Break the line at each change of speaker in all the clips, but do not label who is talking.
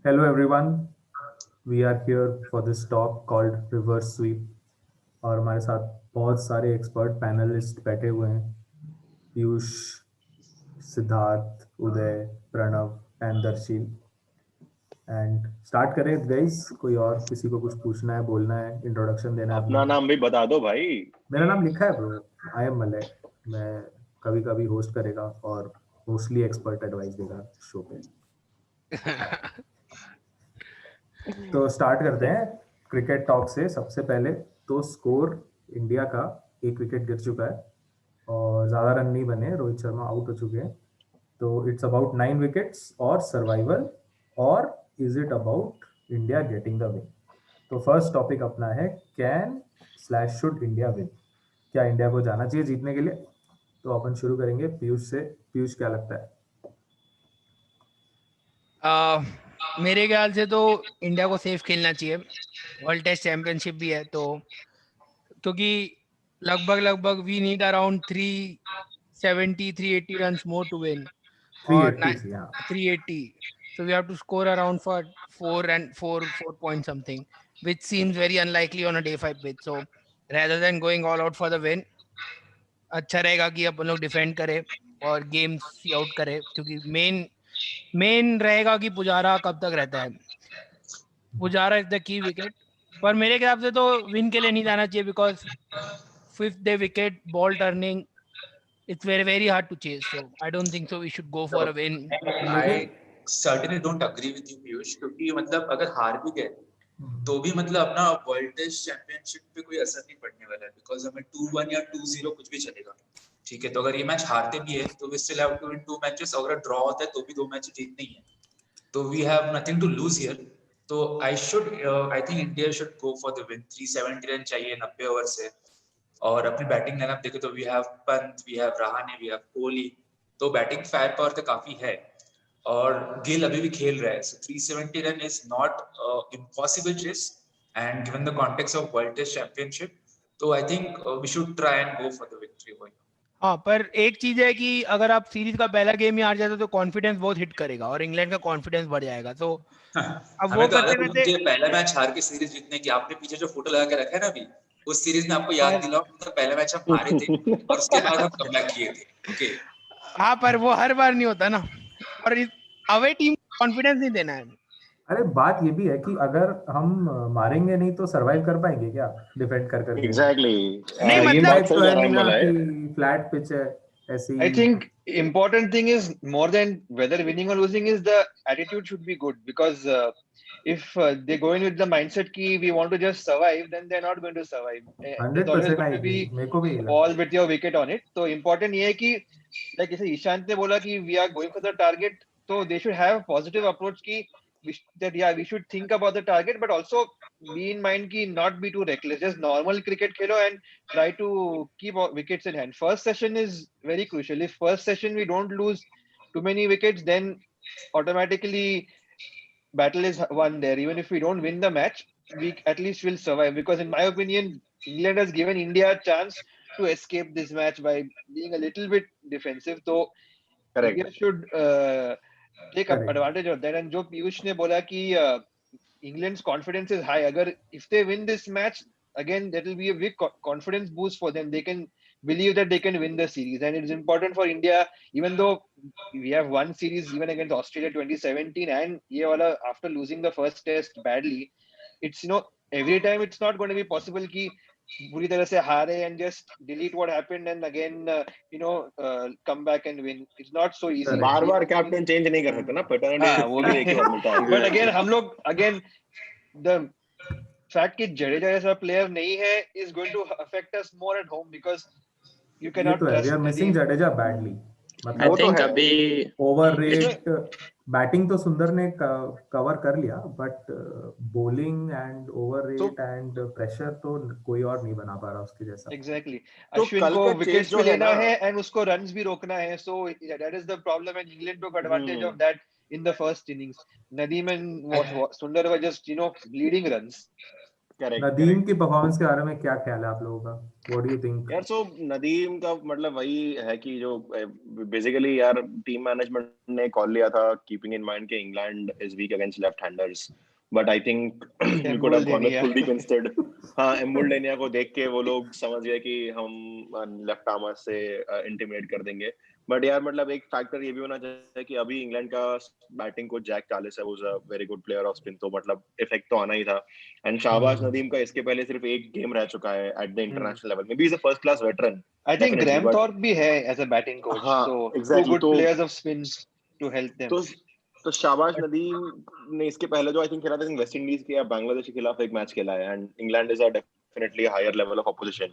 Hello everyone, we are here for this talk called Reverse Sweep और हमारे साथ बहुत सारे एक्सपर्ट पैनलिस्ट बैठे हुए हैं Piyush, Siddharth, Uday, Pranav and Darshil and start करें गाइस। कोई और किसी को कुछ पूछना है, बोलना है, इंट्रोडक्शन देना है अपना?
अपना नाम भी बता दो भाई।
मेरा नाम लिखा है ब्रो, आई एम मलय। मैं कभी कभी होस्ट करेगा और मोस्टली एक्सपर्ट एडवाइस देगा शो पे। तो स्टार्ट करते हैं क्रिकेट टॉक से। सबसे पहले तो स्कोर इंडिया का, एक विकेट गिर चुका है और ज़्यादा रन नहीं बने, रोहित शर्मा आउट हो चुके हैं। तो इट्स अबाउट 9 विकेट्स और सर्वाइवल, और is it about India getting the win? तो फर्स्ट टॉपिक अपना है, can slash should India win? क्या इंडिया को जाना चाहिए जीतने के लिए? तो अपन शुरू करेंगे पीयूष से। पीयूष, क्या लगता है?
आ, मेरे ख्याल से तो इंडिया को सेफ खेलना चाहिए। वर्ल्ड टेस्ट चैंपियनशिप भी है तो, क्योंकि लगभग लगभग we need around 380 run more to win, और
380 थी, हाँ।
380, so we have to score around for 4 point something, which seems very unlikely on a day 5 pitch. So rather than going all out for the win, अच्छा रहेगा कि अपन लोग defend करें और game सी out करें, क्योंकि मेन रहेगा कि पुजारा कब तक रहता है। Pujara is the key wicket, पर मेरे हिसाब से तो विन के लिए नहीं जाना चाहिए, because fifth day wicket ball turning, it's very hard to chase, so I don't think so we should go for a win.
लेकिन
I certainly don't agree with you, Piyush, क्योंकि मतलब अगर हार भी गए तो भी मतलब अपना वर्ल्ड टेस्ट चैंपियनशिप पे कोई असर नहीं पड़ने वाला है, बिकॉज हमें 2-1 या 2-0 कुछ भी चलेगा। ठीक है, तो अगर ये मैच हारते भी है तो we still have to win 2 matches, अगर ड्रॉ होता है तो भी 2 मैच जीतने ही है, तो we have nothing to lose here. तो I think India should go for the win. 370 run चाहिए 90 ओवर से, और अपनी बैटिंग लाइनअप देखे तो we have Pant, we have Rahane, we have Kohli, तो बैटिंग फायर पावर तो काफी है, और गिल अभी भी खेल रहा है। So 370 run is not impossible chase, and given the context of World Test Championship, तो I think we should try and go for the victory.
हाँ, पर एक चीज है कि अगर आप सीरीज का पहला गेम ही हार जाते तो कॉन्फिडेंस बहुत हिट करेगा और इंग्लैंड का कॉन्फिडेंस बढ़ जाएगा। तो अब वो
हमें तो
करते
आदत
करते,
होती है पहला मैच हार के सीरीज जीतने की। आपने पीछे जो फोटो लगा के रखा है ना अभी, उस सीरीज में आपको याद
पर
दिलाओ, तो पहला मैच हम हारे थे और उसके बाद हम कमबैक किए थे। ओके,
हाँ, पर वो हर बार नहीं होता ना, और अवे टीम कॉन्फिडेंस नहीं देना है।
अरे बात ये भी है कि अगर हम मारेंगे नहीं तो सरवाइव कर पाएंगे क्या डिफेंड कर करके?
एग्जैक्टली
नहीं
ये
ये
मतलब,
बात
मैच तो
सही
है
कह रहा
नहीं
है
ना
मलय।
कि फ्लैट पिच है ऐसे
I
he.
think important thing is more than whether winning or losing is the attitude should be good, because if they go in with the mindset ki we want to just survive, then they're not going to survive. There's always
100%
going
I
to
agree,
be
मेरे को भी यही
a
लगता
ball with your wicket on it. So important ये है कि like जैसे ईशांत ने बोला कि we are going for the target, so they should have a positive approach कि that yeah we should think about the target, but also be in mind कि not be too reckless. Just normal cricket Khelo and try to keep wickets in hand. First session is very crucial. If first session we don't lose too many wickets, then automatically battle is won there. Even if we don't win the match, we at least will survive. Because in my opinion, England has given India a chance to escape this match by being a little bit defensive. So
correct.
India should take up
correct.
advantage of that. And जो पीयूष ने बोला कि England's confidence is high. अगर if they win this match, again that will be a big confidence boost for them. They can believe that they can win the series, and it's important for India. Even though we have won series even against Australia 2017, and ये वाला after losing the first test badly, it's every time it's not going to be possible कि बुरी तरह से हारे and just delete what happened and again come back and win. It's not so easy.
Correct.
Bar bar captain change नहीं कर सकते ना, pattern
हाँ वो भी
एक ही बार मिलता है।
but again हम लोग again the fact कि जडेजा जैसा player नहीं है is going to affect us more at home, because you
ये
cannot
तो है, we are
trust
missing
Nadeem.
Jadeja badly.
I
वो
मतलब
तो
थिंक
है।
अभी
ओवर
इसमें
रेट बैटिंग तो सुंदर ने कवर कर लिया, बट बॉलिंग एंड ओवर
तो
रेट एंड प्रेशर तो कोई और नहीं बना पा रहा उसके जैसा।
exactly
तो
अश्विन
कल
को
का चेज
विकेट्स
जो
भी
है
लेना
ना,
है and उसको runs भी रोकना है, so yeah, that is the problem, and England took advantage of that in the first innings. Nadeem and Sundar were just bleeding runs.
Correct
Nadeem की परफॉर्मेंस के बारे में क्या ख्याल है आप लोगों का? What do you think?
यार। सो नदीम का मतलब वही है कि जो बेसिकली यार टीम मैनेजमेंट ने कॉल लिया था कीपिंग इन माइंड के England is weak against left handers, but I think we could have gone with Kuldeep instead. हाँ, एम्बुल्डेनिया को देख के वो लोग समझ गए कि हम लेफ्ट आर्मर से इंटिमिडेट कर देंगे। बट यार मतलब एक फैक्टर ये भी होना चाहिए कि अभी इंग्लैंड का बैटिंग कोच जैक चार्लिस है, वो is a very good player off spin, तो मतलब इफेक्ट तो आना ही था। एंड शाहबाज नदीम का इसके पहले सिर्फ एक गेम रह चुका है एट द इंटरनेशनल लेवल में, भी is a first class veteran.
I think Graham Thorpe भी है as a batting coach,
हाँ
so
exactly.
two good players of spin to help them.
तो शाहबाज नदीम ने इसके पहले जो आई थिंक खेला था वेस्ट इंडीज के या बांग्लादेश के खिलाफ एक मैच खेला है, and England is a definitely higher level of opposition,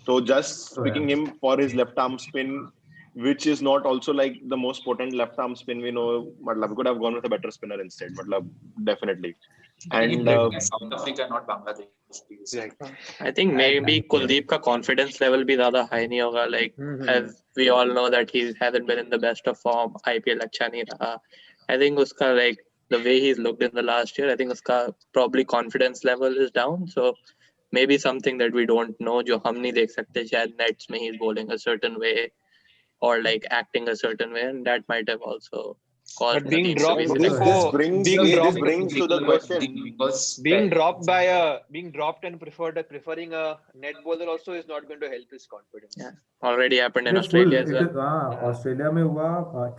so just picking him for his left arm spin, which is not also like the most potent left arm spin we know, matlab we could have gone with a better spinner instead, matlab definitely.
And South Africa, not Bangladesh, please.
Right.
I think maybe Kuldeep का confidence level भी ज़्यादा high नहीं होगा, like as we all know that he hasn't been in the best of form, IPL अच्छा नहीं रहा. I think उसका like the way he's looked in the last year, I think उसका probably confidence level is down, so maybe something that we don't know जो हम नहीं देख सकते, शायद nets में he's bowling a certain way or like acting a certain way, and that might have also caused
But being
Nadeem to
dropped
be
before,
selected.
this brings to the question,
Because
being dropped and preferring a net bowler also is not going to help his confidence.
Yeah, already happened in
It is
Australia
full.
as well.
हाँ, Australia में हुआ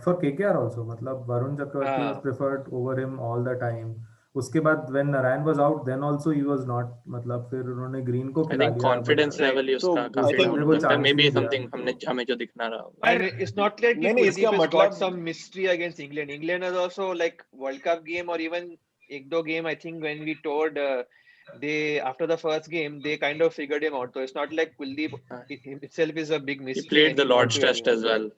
for KKR also, मतलब वरुण चक्रवर्ती
हाँ.
was preferred over him all the time. उसके बाद when Narayan was out, then also he was not, मतलब फिर उन्होंने ग्रीन को
I
खिला
think
दिया,
confidence
but
level he
So,
उसका
I
काफी
think
down
वो
होता है,
chance
maybe
नहीं दिया.
something हमें जो दिखना रहा होगा.
And it's not like
नहीं, नहीं, इसका
Kuldeep has got
मतलब-
some mystery against England. England has also like World Cup game or even एक-दो game, I think when we toured, they after the first game they kind of figured him out. So it's not like Kuldeep himself is a big
He
mystery.
played
and
the
he's
Lord's
not
Test
doing
as well.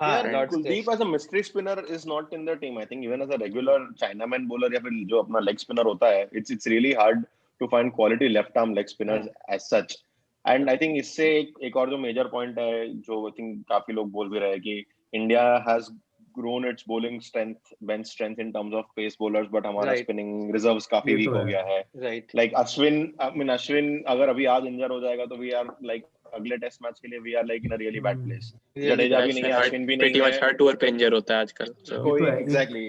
हाँ,
यार
Lord's
Kuldeep
Test.
as a mystery spinner is not in the team. I think even as a regular Chinaman bowler या फिर जो अपना leg spinner होता है, it's really hard to find quality left arm leg spinners as such. And I think इससे एक और जो major point है जो I think काफी लोग बोल भी रहे हैं कि India has grown its bowling strength, bench strength in terms of pace bowlers, but हमारा
Right.
spinning reserves काफी
ये
weak
तो
हो
है.
गया है.
Right.
Like Ashwin अगर अभी आज इंजर हो जाएगा तो we are like अगले टेस्ट मैच के लिए we are like in a really bad place.
Really
Jadeja
bad.
भी नहीं है, अश्विन भी
pretty
नहीं
much
है.
hurt or पे injure होता है आजकल. So
ये तो है.
Exactly.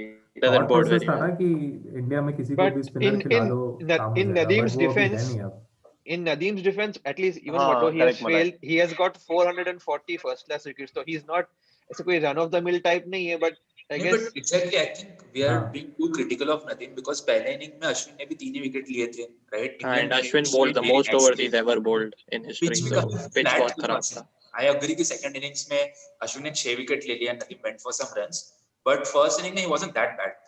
doesn't
Thought
bode
process
very
था ना
well.
कि इंडिया में किसी को
But
भी स्पिनर खिला दो, काम हो
in
जाएगा,
Nadeem's
but वो अभी है
defense,
नहीं अब.
in Nadeem's defense, at least even
हाँ,
whatever he has
correct, Malak.
failed, he has got 440 first class wickets. So he's not ऐसे कोई run of the mill type नहीं है, but I
No,
guess
but exactly, I think we are
हाँ.
being too critical of Nadeem because पहले inning में अश्विन ने भी 3 ही wicket लिए थे, right?
And
England
Ashwin
pitch
bowled the
very
most
nicely.
overs he's ever bowled in history.
Pitch भी
So
काफी
pitch
flat
बहुत
थी
खराब
first.
था.
I agree कि second innings में अश्विन ने 6 विकेट ले लिया, Nadeem went for some runs, but first inning में he wasn't that bad.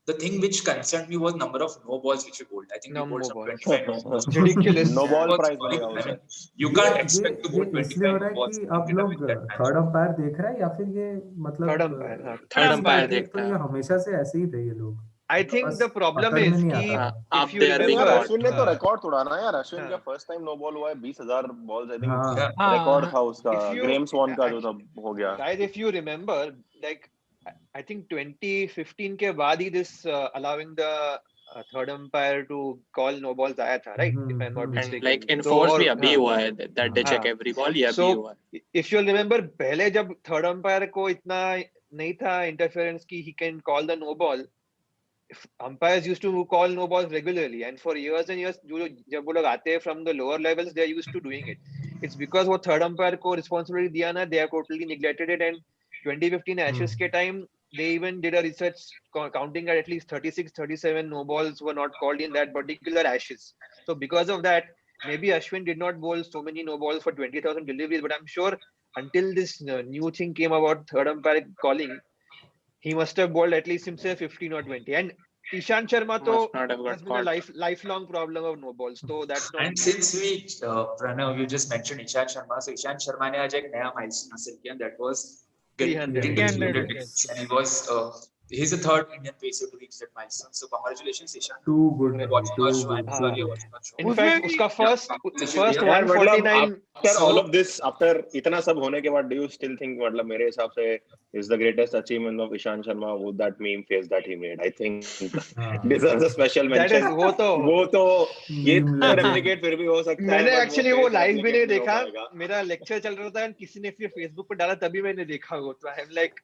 The thing which concerned me was number of no balls which we bowled. I think we
No
bowled
more
some
balls.
25 no balls.
Ridiculous.
No ball
Was
prize
falling.
मिलेगा
I mean,
उसे.
you can't expect to bowl
इसलिए हो
25
रहा
no
है
balls
कि
and
अब
get a
लोग
win that match.
Third umpire देख रहे हैं या फिर ये मतलब
Third umpire, हाँ.
Third
ऐसी
umpire
बात है,
देखता
तो
है.
ये हमेशा से ऐसे ही थे ये लोग.
I think
बस
the problem
पकड़
is
में नहीं
कि
आता.
अब
if you
they are being
यार
remember,
caught.
अश्विन ने तो रिकॉर्ड तोड़ा ना यार. अश्विन
हाँ.
का फर्स्ट टाइम नो बॉल हुआ है 20,000 बॉल्स. आई थिंक
हाँ.
हाँ,
रिकॉर्ड
हाँ.
था उसका.
If you-
ग्रेम स्वॉन का जो तब हो गया.
guys, if you remember, like I think 2015 के बाद ही this allowing the third umpire to call no balls आया था, right? If I'm not
And
mistaken.
like enforced
और-
भी अभी
हाँ.
हुआ है that they check
हाँ.
every ball. ये
So,
अभी हुआ है.
if you'll remember, पहले जब third umpire को इतना नहीं था interference की he can call the no ball, umpires used to call no balls regularly, and for years and years जब वो लोग आते हैं from the lower levels, they are used to doing it. It's because वो third umpire को responsibility दिया ना, they have totally neglected it. And 2015 Ashes के time, they even did a research counting at least 36, 37 no balls were not called in that particular Ashes. So because of that, maybe Ashwin did not bowl so many no balls for 20,000 deliveries, but I'm sure until this new thing came about third umpire calling, he must have bowled at least himself 15 or 20. And Ishant Sharma
Must not have got
has been a
caught.
lifelong problem of no balls. So that's not.
And since we, Pranav, you just mentioned Ishant Sharma. So Ishant Sharma ने आज एक नया milestone हासिल किया. That was
300
getting
wickets.
300 wickets. And he was He's the third Indian pacer to reach that milestone. So congratulations, Ishan.
Too good.
Watching our
Too
show. I'm
good.
sure you're watching our show.
In
उसमें
fact,
भी
उसका first
Yeah,
यार मतलब
149.
after all of this, after इतना सब होने के बाद, do you still think मतलब मेरे हिसाब से is the greatest achievement of Ishant Sharma with that meme face that he made? I think deserves a special
That is
mention.
वो तो
ये
Meme
तो
legend.
replicate फिर भी हो सकता है,
मैंने
but
एक्चुअली वो
face
लाइव भी नहीं
replicate
देखा,
हो पाएगा.
मेरा लेक्चर चल रहा था और किसी ने फिर फेसबुक पर डाला तभी मैंने देखा वो, तो I am like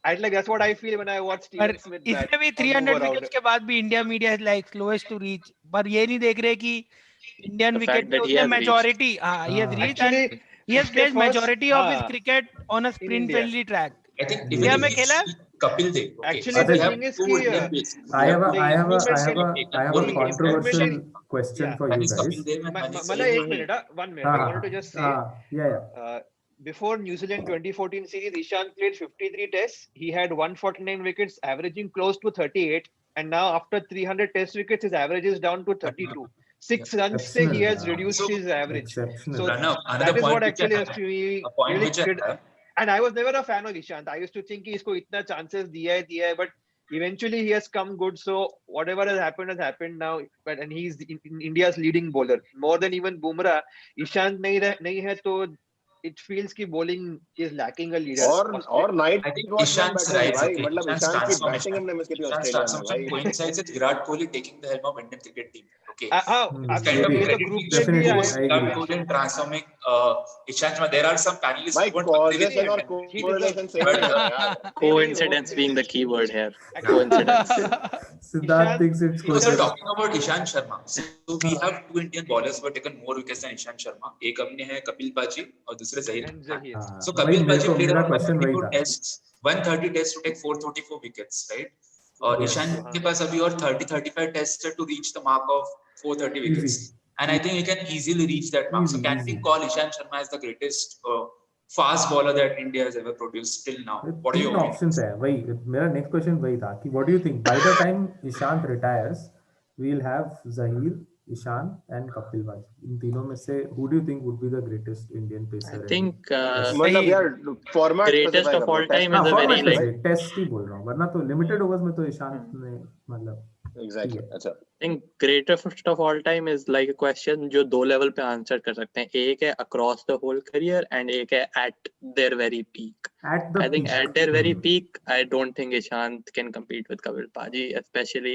that's what I feel when I watch
पर
Steven Smith bat
इसमें भी
or
300
move around.
विकेट्स के बाद भी India media is like slowest to reach, पर ये नहीं देख रहे कि इंडियन
The
विकेट
fact
में
that he
उसने
has
majority he has reached and
Actually,
he has
उसके
played
first-
majority of his
हाँ,
cricket on a
in
sprint
India.
friendly track.
I think even
India
if
में
you
खेला?
see Kapil Dev. Okay,
Actually,
so
the
we have
thing is
two
कि,
Indian pacers.
I have a
improvement
controversial
in-
question
yeah.
for
That
you
is
guys.
Kapil Dev and Manish
Mala,
Singh.
एक minute, 1 minute. I wanted to just say,
Yeah.
before New Zealand 2014 series, Ishant played 53 tests. He had 149 wickets, averaging close to 38. And now, after 300 test wickets, his average is down to 32. 6 runs say he has
Exceptional,
reduced
So-
his average.
Exceptional.
So
Pranav, another
that is
point
what
which I
actually
have-
has to be
a point
really
which I
good.
have.
And I was never a fan of Ishant. I used to think कि इसको इतना chances दिया है, but eventually he has come good. So whatever has happened now. But and he's in India's leading bowler, more than even Bumrah. Ishant नहीं है तो it feels कि bowling is lacking a leader.
और night
I think
watchman
Ishant's
batting
rise,
भाई,
okay,
मतलब
Ishant's
Ishan की
transformation.
Batting हमने miss की थी
Ishant's
ऑस्ट्रेलिया में
transformation
भाई.
coincides with Virat Kohli taking the helm of Indian cricket team. Okay.
Actually,
kind of
ये तो
credit
group
being
पे भी
Definitely,
आया.
I
Virat
agree.
Kohli in transforming Ishant Sharma. There are some panelists
भाई
who won't agree with
causation
him.
और correlation सही नहीं है यार.
Coincidence being the key word here. Coincidence.
Siddharth thinks it's
So
coincidence.
talking about Ishant Sharma, so we have two Indian bowlers who have taken more wickets than Ishant Sharma. एक अपने हैं कपिल पाजी और दूसरे Zahir
And
Khan.
Zahir.
So
भाई
Kapil Paji played
मेरा
around
question वही
132
था.
tests, 130 tests to take 434 wickets, right? और
Yes.
ईशान के पास अभी और 30-35 tests to reach the mark of 430 wickets.
Easy.
And I think he can easily reach that mark. So
Easy,
can we
easy.
call Ishant Sharma as the greatest fast bowler that India has ever produced till now? What are your
तीन options
opinions?
है. वही मेरा next question वही था कि what do you think by the time Ishant retires we will have Zaheer, Ishan and Kapil paaji. इन तीनों में से who do you think would be the greatest Indian pacer?
I think
मतलब यार format
greatest of all time is a
format
very
में
like
से test ही बोल रहा हूँ, वरना तो लिमिटेड ओवर्स में तो ईशांत ने मतलब
एग्जैक्टली. अच्छा
I think greatest of all time is like a question जो दो लेवल पे आंसर कर सकते हैं. एक है across the whole career and एक है at their very peak.
at the
I think
peak.
at their very peak, I don't think Ishant can compete with Kapil Paji, especially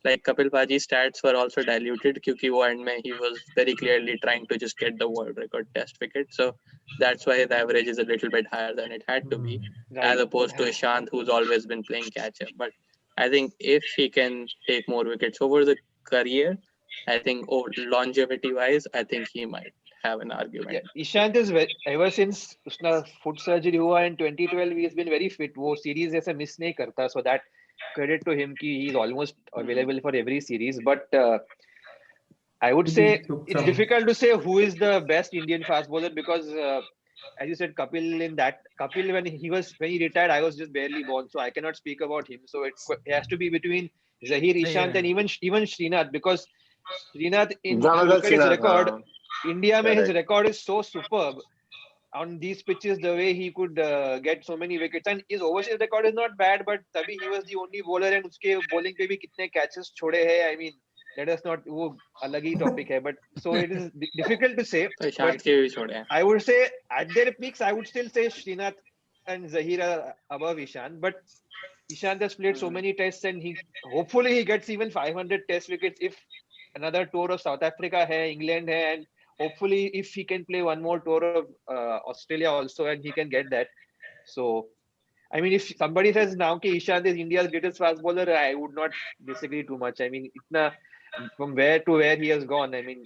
like Kapil Paji's stats were also diluted क्योंकि वो end में he was very clearly trying to just get the world record test wicket, so that's why his average is a little bit higher than it had to be, as opposed to Ishant who's always been playing catch up. But I think if he can take more wickets over the career, I think longevity wise, I think he might have an argument.
Yeah, Ishant is ever since उसका foot surgery हुआ in 2012, he has been very fit. वो series ऐसा miss नहीं करता, so that credit to him कि he is almost available for every series. But I would say it's difficult to say who is the best Indian fast bowler because as you said, Kapil when he retired, I was just barely born, so I cannot speak about him. So it has to be between Zahir, Ishant, and even Srinath, because Srinath in look at his record, India mein his record is so superb on these pitches. The way he could get so many wickets, and his overseas record is not bad, but तभी he was the only bowler, and उसके bowling पे भी कितने catches छोड़े हैं. I mean, let us not वो अलग ही topic है, but so it is difficult to say.
तो Ishant के भी छोड़े हैं.
I would say at their peaks, I would still say Srinath and Zahir are above Ishant, but Ishant has played so many tests, and hopefully he gets even 500 test wickets if another tour of South Africa hai, England hai, and hopefully if he can play one more tour of Australia also, and he can get that. So I mean, if somebody says now that Ishant is India's greatest fast bowler, I would not disagree too much. I mean, from where to where he has gone, I mean,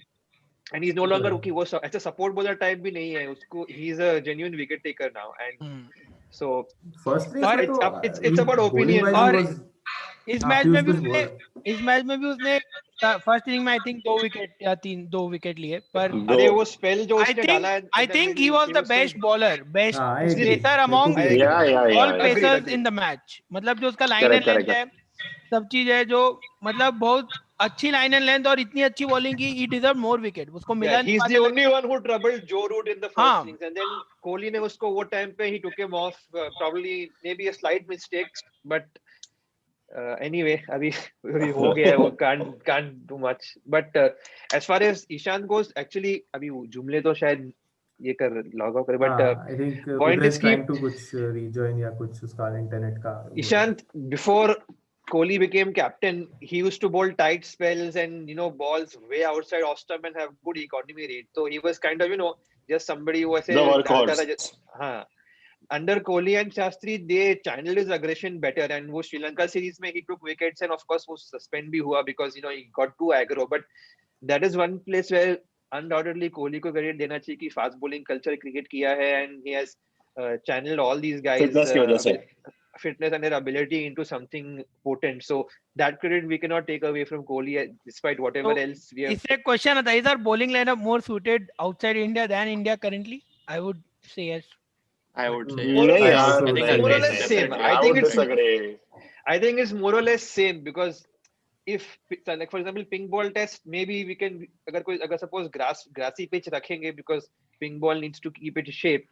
and he's no longer वो ऐसा support bowler type भी नहीं है उसको. He's a genuine wicket taker now, and so
firstly
it's about opinion.
और इस match में भी उसने फर्स्ट इनिंग में आई थिंक 2 विकेट या 2 विकेट लिए, पर
अरे वो स्पेल जो उसने डाला है,
आई think he was the best bowler, best pacer among all pacers in the match. मतलब जो उसका लाइन एंड लेंथ है, सब चीज है, जो मतलब बहुत अच्छी लाइन एंड लेंथ और इतनी अच्छी बॉलिंग की, he deserved more wicket. उसको मिला नहीं.
He's the only one who troubled Joe Root in the first innings, and then Kohli ने उसको वो टाइम पे he took him off, probably maybe a slight mistake, but Anyway, अभी हो गया है, वो can't do much. But as far as Ishan goes, actually अभी जुमले तो शायद ये कर log out करे, but
I think
point
Uday
is
is
कि
trying to कुछ rejoin या कुछ उसका internet का
Ishant, before Kohli became captain, he used to bowl tight spells and balls way outside off stump and have good economy rate. So he was kind of just somebody who was
The workhorse.
Under Kohli and Shastri, they channeled his aggression better, and वो Sri Lanka series में he took wickets and of course वो suspend भी हुआ because he got too aggro. But that is one place where undoubtedly Kohli को credit देना चाहिए कि fast bowling culture cricket किया है, and he has channeled all these guys
Fitness की वजह से.
fitness and their ability into something potent. So that credit we cannot take away from Kohli, despite whatever else we have.
Is a question: is our bowling lineup more suited outside India than India currently? I would say yes.
I would say
नहीं
yes.
यार,
I think
it's more or less
definitely.
same.
I would disagree.
I think it's more or less same because if like for example pink ball test, maybe we can अगर suppose grassy pitch रखेंगे because pink ball needs to keep its shape.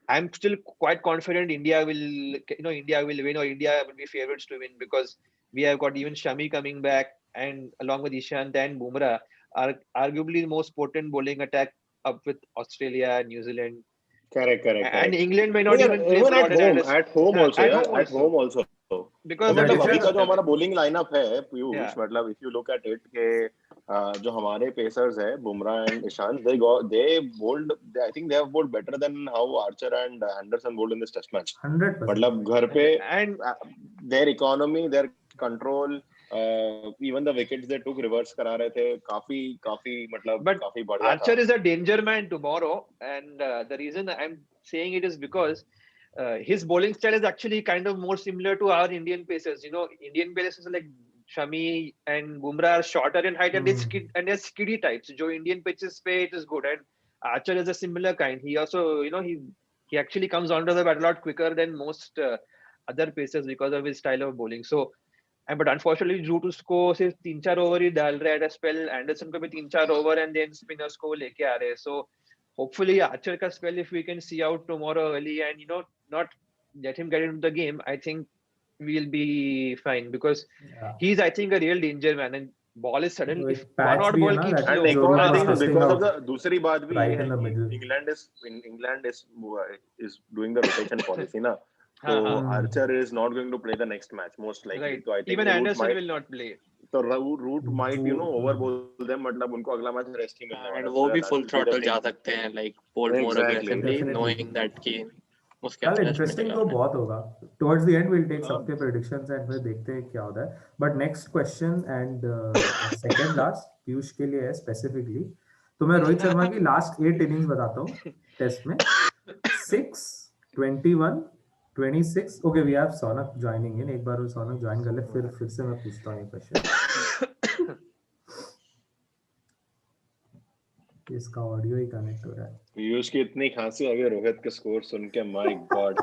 I'm still quite confident India will win, or India will be favorites to win, because we have got even Shami coming back, and along with Ishant and Bumrah are arguably the most potent bowling attack up with Australia, New Zealand.
Correct.
And England may not
Yeah,
even play
even
for
at home also. At home also.
Because
मतलब
मतलब
अभी का जो हमारा bowling lineup है Piyush,
Yeah.
मतलब if you look at it के जो हमारे pacers है Bumrah and Ishant, I think they have bowled better than how Archer and Henderson bowled in this test match.
100%.
मतलब घर पे
and
their economy, their control, even the wickets they took reverse करा रहे थे, काफी मतलब
But
काफी बढ़िया
Archer
था.
is a danger man tomorrow, and the reason I'm saying it is because his bowling style is actually kind of more similar to our Indian pacers. Indian pacers like Shami and Bumrah are shorter in height, and they're skiddy types. Jo Indian pitches pe it is good, and Archer is a similar kind. He also, he actually comes onto the bat a lot quicker than most other pacers because of his style of bowling. So, but unfortunately, due to उसको सिर्फ 3-4 over ही डाल रहा है at a spell, Anderson को भी 3-4 over and then spinners को लेके आ रहे हैं. So hopefully Archer का spell, if we can see out tomorrow early and not let him get into the game, I think we'll be fine, because he's, I think, a real danger man, and ball is sudden. If one odd ball keeps
And
you
एक और
Jordan was
thing,
testing
because of
out
the दूसरी बात भी
right
ये है
in the
कि
middle.
England is doing the rotation policy ना, so Archer is not going to play the next match most likely.
right.
So I think
Even
Root
Anderson will not play.
तो Root might overbowl them, मतलब उनको अगला match rest ही मिलने वाला है.
And वो भी full throttle जा सकते हैं, like bowl more
Exactly.
aggressively,
Definitely.
knowing that कि उसके
कल
flash
इंटरेस्टिंग
मिलेगा
तो
उन्हें.
बहुत होगा. Towards the end will take सबके प्रेडिक्शंस एंड फिर देखते हैं क्या होता है. But next question and second last Piyush के लिए है स्पेसिफिकली. तो मैं रोहित शर्मा की लास्ट 8 इनिंग्स बताता हूँ टेस्ट में. 6, 21, 26. Okay, we have Saunak joining in. एक बार वो सौनक ज्वाइन कर ले, फिर से मैं पूछता हूँ ये क्वेश्चन. इसका ऑडियो ही कनेक्ट हो रहा है.
पीयूष की इतनी खांसी आ गई रोहित के स्कोर सुन के, my god.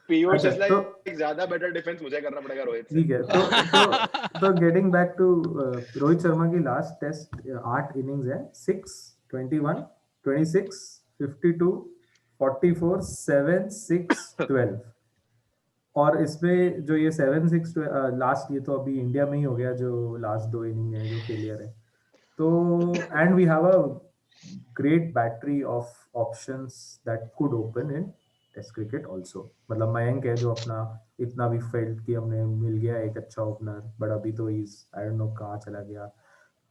Piyush is like ज्यादा बेटर डिफेंस मुझे करना पड़ेगा रोहित से.
ठीक है. तो getting back to Rohit Sharma की लास्ट टेस्ट 8 इनिंग्स है. 6, 21, 26, 52, 44, 7, 6, 12. और इसमें जो ये 7, 6 लास्ट, ये तो अभी इंडिया में ही हो गया जो लास्ट 2 इनिंग है जो फेलियर है. तो and we have a great battery of options that could open in test cricket also. मतलब मयंक है जो अपना इतना भी फेल्ट कि हमने मिल गया एक अच्छा ओपनर, बट अभी तो इज आई डोंट नो कहाँ चला गया.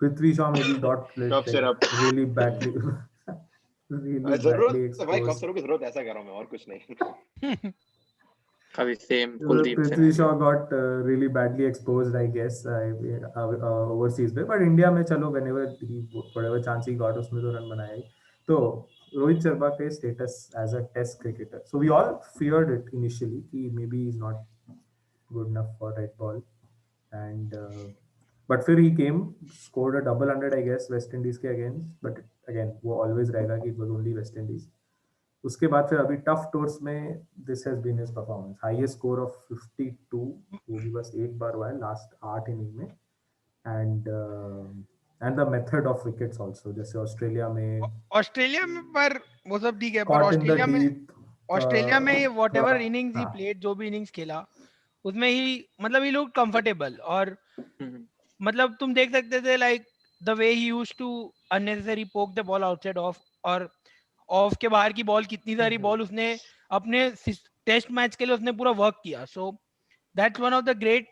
पृथ्वी शॉ में भी गॉट रियली बैडली
जरूरत ऐसा कर रहा हूं मैं, और कुछ नहीं.
अभी सेम कुलदीप से
Prithvi Shaw got really badly exposed, I guess, overseas में. But India में चलो whatever chance he got उसमें तो रन बनाया. तो रोहित शर्मा के status as a test cricketer, so we all feared it initially कि maybe he's not good enough for red ball, and but फिर he came, scored a double 100 I guess West Indies के against, but again वो always रहेगा कि it was only West Indies. उसके बाद फिर अभी टफ टूर्स में this has been his performance. Highest score of 52 वो भी बस एक बार हुआ है लास्ट 8 इनिंग में. And the method of wickets also, जैसे ऑस्ट्रेलिया में
पर वो सब ठीक है, पर ऑस्ट्रेलिया में ऑस्ट्रेलिया में वॉट एवर
थोड़ा-
इनिंग्स ही
हाँ।
प्लेड, जो भी इनिंग्स खेला उसमें ही मतलब ही लुक कंफर्टेबल, और मतलब तुम देख सकते थे like the way he used to unnecessary poke the ball outside off, और ऑफ के बाहर की बॉल, कितनी सारी बॉल उसने अपने टेस्ट मैच के लिए उसने पूरा वर्क किया. So that's one of the great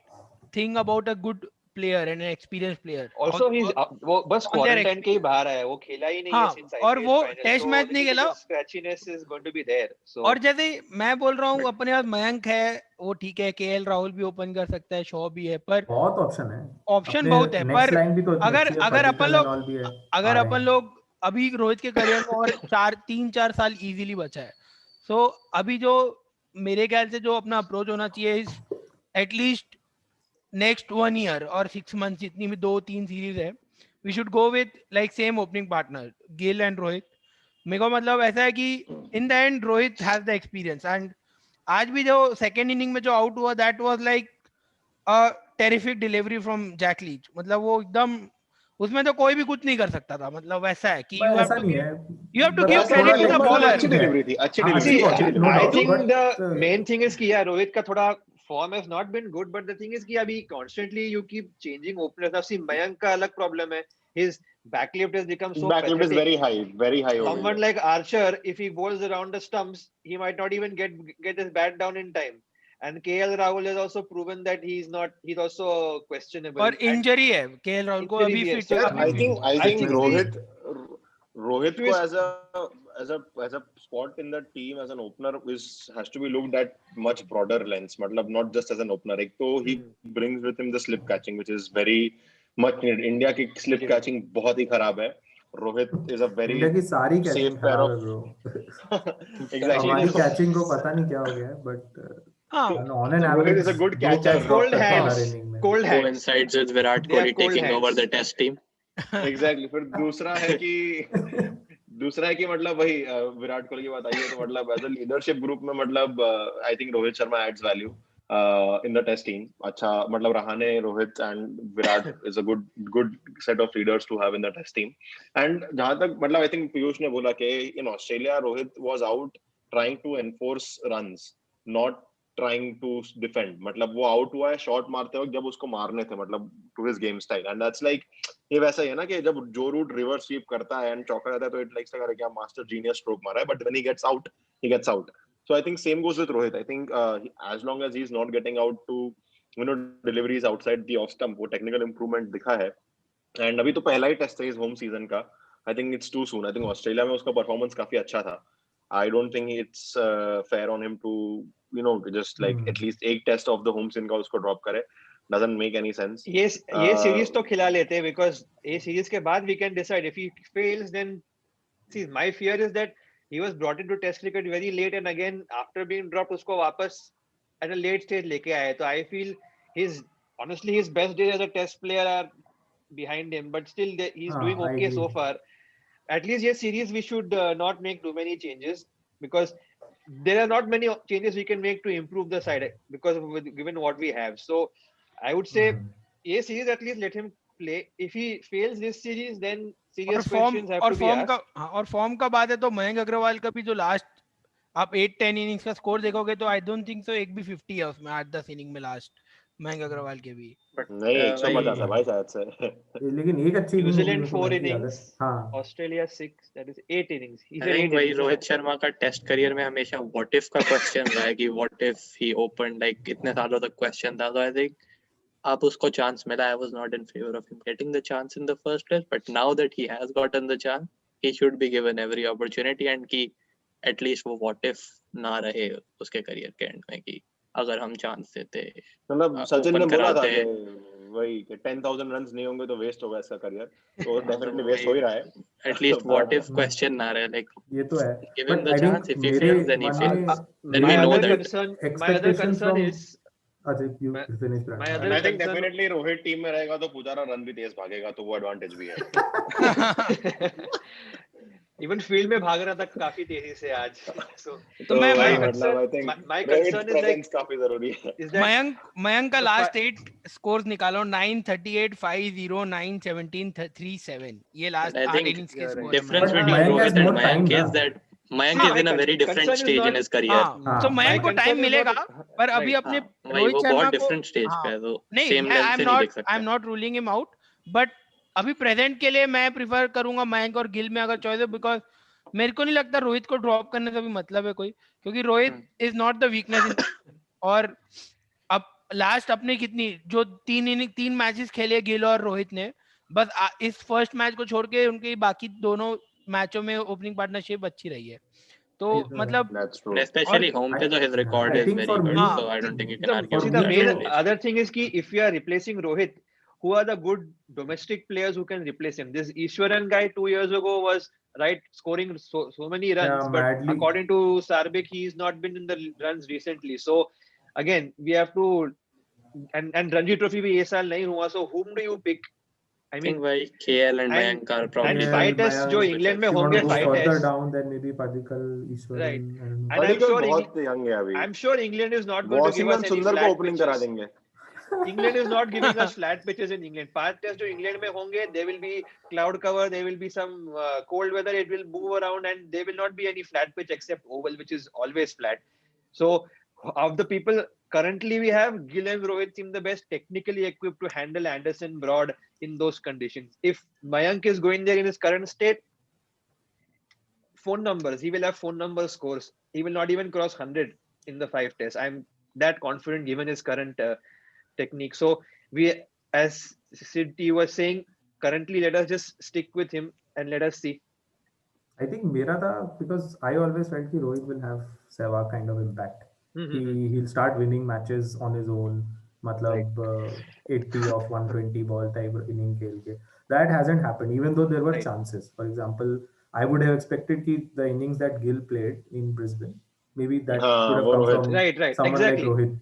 thing about a good player and an experience player.
Also he's वो बस
on their
क्वारंटाइन के ही बाहर है, वो खेला ही नहीं है
हाँ,
since
और
IPL
वो
final,
टेस्ट
so
मैच नहीं
little
खेला.
bit scratchiness is going to be there. So
और जैसे मैं बोल रहा हूँ अपने पास मयंक है, वो ठीक है, केएल राहुल भी ओपन कर सकता है, शॉ भी है, पर
बहुत ऑप्शन है,
ऑप्शन बहुत है.
नेक्स्ट
पर
लाइन भी तो इतनी
अगर
अच्छी है,
अगर अपन
पडिक्कल
लोग
and all भी है,
अगर
आ रहे
अपन
हैं।
लोग अभी रोहित के करियर में और 3-4 साल इजीली बचा है. सो अभी जो मेरे ख्याल से जो अपना अप्रोच होना चाहिए इज एटलीस्ट नेक्स्ट 1 ईयर और 6 मंथ, जितनी भी 2-3 सीरीज है, we should go with like same opening partner Gill and Rohit. मेरे को मतलब ऐसा है कि in the end Rohit has the experience, and आज भी जो सेकेंड इनिंग में जो आउट हुआ that was like a terrific delivery from Jack Leach. मतलब वो एकदम, उसमें तो कोई भी कुछ नहीं कर सकता था. मतलब ऐसा है कि
पर ऐसा नहीं है,
you have to
बस
give
थोड़ा
credit to the
एक बार
bowler.
अच्छी डिलीवरी थी, अच्छी
हाँ,
डिलीवरी
अच्छी
थी,
बॉल
अच्छी
थी, no
I
doubt,
think
but,
the main thing is कि यार रोहित का थोड़ा form has not been good, but the thing is कि अभी constantly you keep changing openers. अब see मयंक का अलग problem है, his backlift has become so
Backlift is
pathetic.
very high over
Someone
here.
like Archer, if he bowls around the stumps, he might not even get his bat down in time. And KL Rahul has also proven that he's also questionable.
और injury है KL Rahul को, अभी
Injury भी है.
Fit
So
है,
I
अभी
think
I think
Rohit
to
ko
his-
as a spot in the team as an opener has to be looked at much broader lens. मतलब not just as an opener. एक तो he brings with him the slip catching, which is very much needed. India की slip catching बहुत ही खराब है. Rohit is a very
India की सारी
safe
catching
pair
खराब
of
है ब्रो.
exactly.
हमारी
So
कैचिंग को पता नहीं क्या हो गया है, बट
हाँ,
on an
Rohit
average
is a good
2
catcher.
Catch drop
cold
करता है
hands.
हर इनिंग में.
Cold hands.
Coincides with Virat
They are
Kohli
cold
taking over
hands.
the test team.
Exactly. फिर दूसरा है कि मतलब वही विराट कोहली की बात आई है, तो मतलब एज अ लीडरशिप ग्रुप में मतलब I think Rohit Sharma adds value in the test team. अच्छा मतलब Rahane, Rohit and Virat is a good set of leaders to have in the test team. And जहां तक मतलब आई थिंक पीयूष ने बोला कि in Australia Rohit was out trying to enforce runs, not trying to defend. मतलब वो आउट हुआ है शॉट मारते वक्त जब उसको मारने थे, मतलब to his game style. And that's like, ये वैसा ही है ना कि जब जो रूट रिवर्स स्वीप करता है एंड चौका रहता है तो इट लाइक्स लगा क्या मास्टर जीनियस स्ट्रोक मारा है, but when he gets out. So I think same goes with Rohit. I think as long as he's not getting out to deliveries outside the off stump, वो technical improvement दिखा है. And अभी तो पहला ही test है इस home season का. I think it's too soon. I think Australia में उसका परफॉर्मेंस काफी अच्छा था. I don't think it's fair on him to just like at least एक test of the home season का उसको ड्रॉप करे. Doesn't make any sense.
ये सीरीज तो खिला लेते हैं, because ये सीरीज के बाद we can decide. If he fails, then see, my fear is that he was brought into test cricket very late, and again after being dropped उसको वापस at a late stage लेके आए. तो I feel honestly his best days as a test player are behind him, but still he's doing
I
okay so
agree.
far. At least yes, series we should not make too many changes, because there are not many changes we can make to improve the side, because given what we have. So I would say yes, series at least let him play. If he fails this series, then serious questions have to be asked.
और form का बात है तो मयंक अग्रवाल का भी जो last आप 8-10 innings का स्कोर देखोगे तो आई डोंट थिंक सो एक भी 50 है उसमें 8-10 इनिंग में लास्ट मयंक अग्रवाल के भी.
नहीं 150 है भाई शायद से.
लेकिन एक अच्छी
New
इनिंग
Zealand 4 innings,
हाँ,
Australia 6, that is 8 innings. He
I
said 8
think वही
innings.
रोहित शर्मा का टेस्ट करियर में हमेशा व्हाट इफ का क्वेश्चन रहा है कि what if he open, like इतने सालों तक क्वेश्चन था. तो आई थिंक अब उसको चांस मिला. I was not in favour of him getting the chance in the first place, but now that he has gotten the chance he should be given every opportunity, and कि at least वो what if ना रहे उसके career के and में, कि अगर हम चांस देते.
मतलब सचिन ने
open
बोला था
कराते
कि वही कि 10,000 रन्स नहीं होंगे तो वेस्ट होगा इसका करियर. तो डेफिनेटली वेस्ट हो ही रहा है.
एटलीस्ट व्हाट इफ क्वेश्चन ना रहे, लाइक
ये तो है.
give him
But
the
I
chance.
think
If he
मेरे
fails, then he
मन
fails.
में
Then we
My
know
other
that
concern
expectations from
is
अच्छा you
My-
finish
my
Brad.
other
And I think
concern-
definitely Rohit team में रहेगा तो Pujara run भी तेज भागेगा, तो वो एडवांटेज भी है.
even field में भाग रहा था काफी तेजी से आज. So
तो मैं
my
मतलब
concern,
I think
my
Rohit
concern is like
presence काफी जरूरी है.
is that
मयंक का
the
लास्ट 8 स्कोर्स निकालो 938 50 917 37 ये लास्ट
I
8
think
इनिंग्स के
you're right.
Score.
difference
But
between
Mayank has
Rohit and
more time
Mayank
ना.
is that Mayank
See,
is
my
in a very different
concern is
stage in
not-
his career.
हाँ, so
हाँ,
मयंक को
my
time
concern is
मिलेगा,
not-
पर अभी
right.
अपने
वही
रोहित
वो
शर्मा
बहुत
को
डिफरेंट स्टेज पे है, तो
नहीं,
सेम
आई
लेवल
एम
से नहीं
नॉट
देख सकता।
Not ruling him out, but अभी प्रेजेंट के लिए मैं प्रिफर करूंगा मयंक और गिल में अगर चॉइस है, बिकॉज मेरे को नहीं लगता रोहित को ड्रॉप करने से भी मतलब है कोई, क्योंकि Rohit is not the weakness in, और अब लास्ट अपने कितनी जो 3 मैचेस खेले गिल और रोहित ने, बस इस फर्स्ट मैच को छोड़ के उनकी बाकी दोनों मैचों में ओपनिंग पार्टनरशिप अच्छी रही है, तो मतलब
That's true.
Especially home पे तो his record
I
is
think
very
for
good,
me-
so I don't think you can argue
See,
with
the
that.
main
at least.
other thing is ki if you are replacing Rohit, who are the good domestic players who can replace him? This Ishwaran guy 2 years ago was right scoring so many runs,
Yeah,
but
madly.
according to Sarbek, he's not been in the runs recently. So again, we have to and Ranji Trophy bhi ye saal nahi hua. So whom do you pick? I
I
mean,
think भाई KL and
and-
Mayank are probably
and five tests जो
Mayank,
England में
if you want
होंगे
to go
5
further
tests,
down, then maybe Padikkal, Ishwaran,
Right.
I don't know.
and I'm
Padikkal
sure
बहुत young है अभी.
I'm sure England is not going to give us
Washington
any
सुंदर को
flat
opening करा
pitches.
देंगे.
England is not giving us flat pitches in England. 5 tests जो England में होंगे, there will be cloud cover, there will be some cold weather, it will move around, and there will not be any flat pitch except oval, which is always flat. So of the people currently we have, Gill and Rohit seem the best technically equipped to handle Anderson, Broad in those conditions. If Mayank is going there in his current state, phone numbers, he will have phone number scores. He will not even cross 100 in the 5 tests. I'm that confident given his current technique. So we, as Sid T was saying, currently let us just stick with him and let us see.
I think mera tha, because I always felt कि Rohit will have Sehwag kind of impact. He'll start winning matches on his own. मतलब 80 of 120 ball type inning खेल के. That hasn't happened, even though there were
Right.
chances. For example, I would have expected कि the innings that Gill played in Brisbane, maybe that
हाँ,
could have
वो
come
Rohit.
from
Right,
someone
exactly.
like Rohit.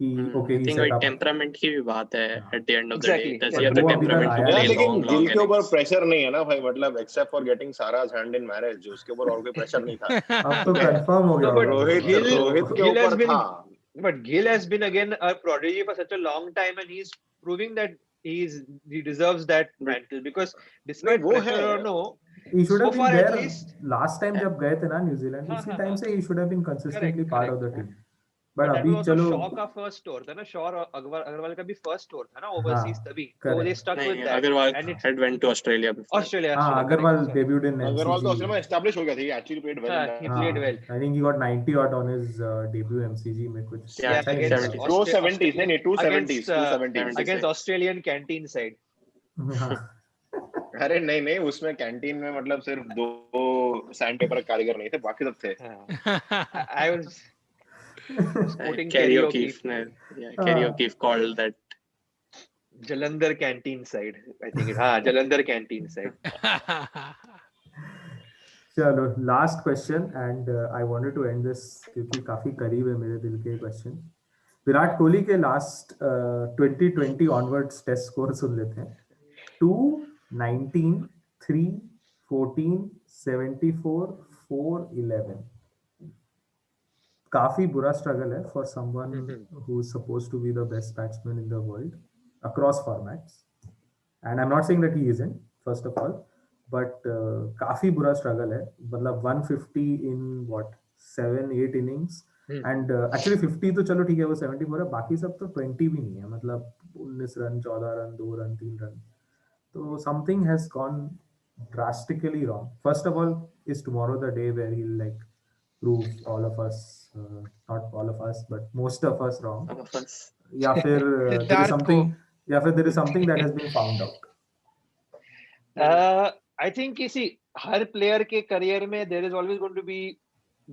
कि okay,
I
he
think
set
वही
up.
temperament की भी बात है at the end of the
Exactly.
day. Does he have the
वो अभी तक
temperament to
आया
यार
play
नहीं।
लेकिन
long
गिल के ऊपर
innings?
प्रेशर नहीं है ना भाई, मतलब एक्सेप्ट फॉर गेटिंग सारा's hand in marriage, जो उसके ऊपर और कोई प्रेशर नहीं था.
अब तो कंफर्म हो गया
No, but
होगा।
रोहित के
Gill has
ऊपर
been,
था.
but Gill has been again a prodigy for such a long time, and he's proving that he deserves that mantle, because despite
वो
pressure
है.
or no,
He should have
so
been
far at
there
least.
last time जब गए थे ना New Zealand, उसी time से he should have been consistently
Correct,
part
correct.
of the team. But
But that
अभी
was also
चलो
Shaw का first tour था ना, Shaw और अग्रवाल का भी first tour था ना overseas
हाँ,
तभी, so
correct.
they stuck with
नहीं,
that.
Agarwal
And it's
had went to Australia before.
Australia.
हाँ,
correct,
Agarwal
sorry.
debuted in
Agarwal तो ऑस्ट्रेलिया में
MCG.
एस्टैब्लिश हो गया था. He actually played well in
हाँ,
that.
he played well.
I think he got 90 odd on his debut MCG में कुछ
Yeah,
अच्छा ही
against
खेला था।
270s नहीं 270s 270s.
against Australian canteen side.
हाँ,
अरे नहीं उसमें कैंटीन में मतलब सिर्फ 2 सैंड पेपर कारीगर नहीं थे, बाकी सब थे.
I was quoting
Kerry
Kerry
O'Keefe
O'Keefe.
ने, Kerry O'Keefe called that.
Jalandhar canteen side, I think. हाँ, Jalandhar canteen side.
चलो last question and I wanted to end this क्योंकि काफी करीब है मेरे दिल के क्वेश्चन. विराट कोहली के लास्ट 2020 ऑनवर्ड्स टेस्ट स्कोर सुन लेते हैं. 2, 19, 3, 14, 74, 4, 11. काफी बुरा स्ट्रगल है for someone who is supposed to be the best batsman in the world across formats. And I am not saying that he isn't, first of all, but काफी बुरा struggle है. मतलब 150 in what 7-8 innings, and actually 50 तो चलो ठीक है, वो 74 है, बाकी सब तो 20 भी नहीं है. मतलब 19 रन, 14 रन, 2 रन, 3 रन. तो something has gone drastically wrong. First of all, is tomorrow the day where he'll like prove all of us, not all of us, but most of us wrong?
Some of us.
या फिर there is
Siddharth
something,
को।
या फिर there is something that has been found out.
I think you see, her player के career में there is always going to be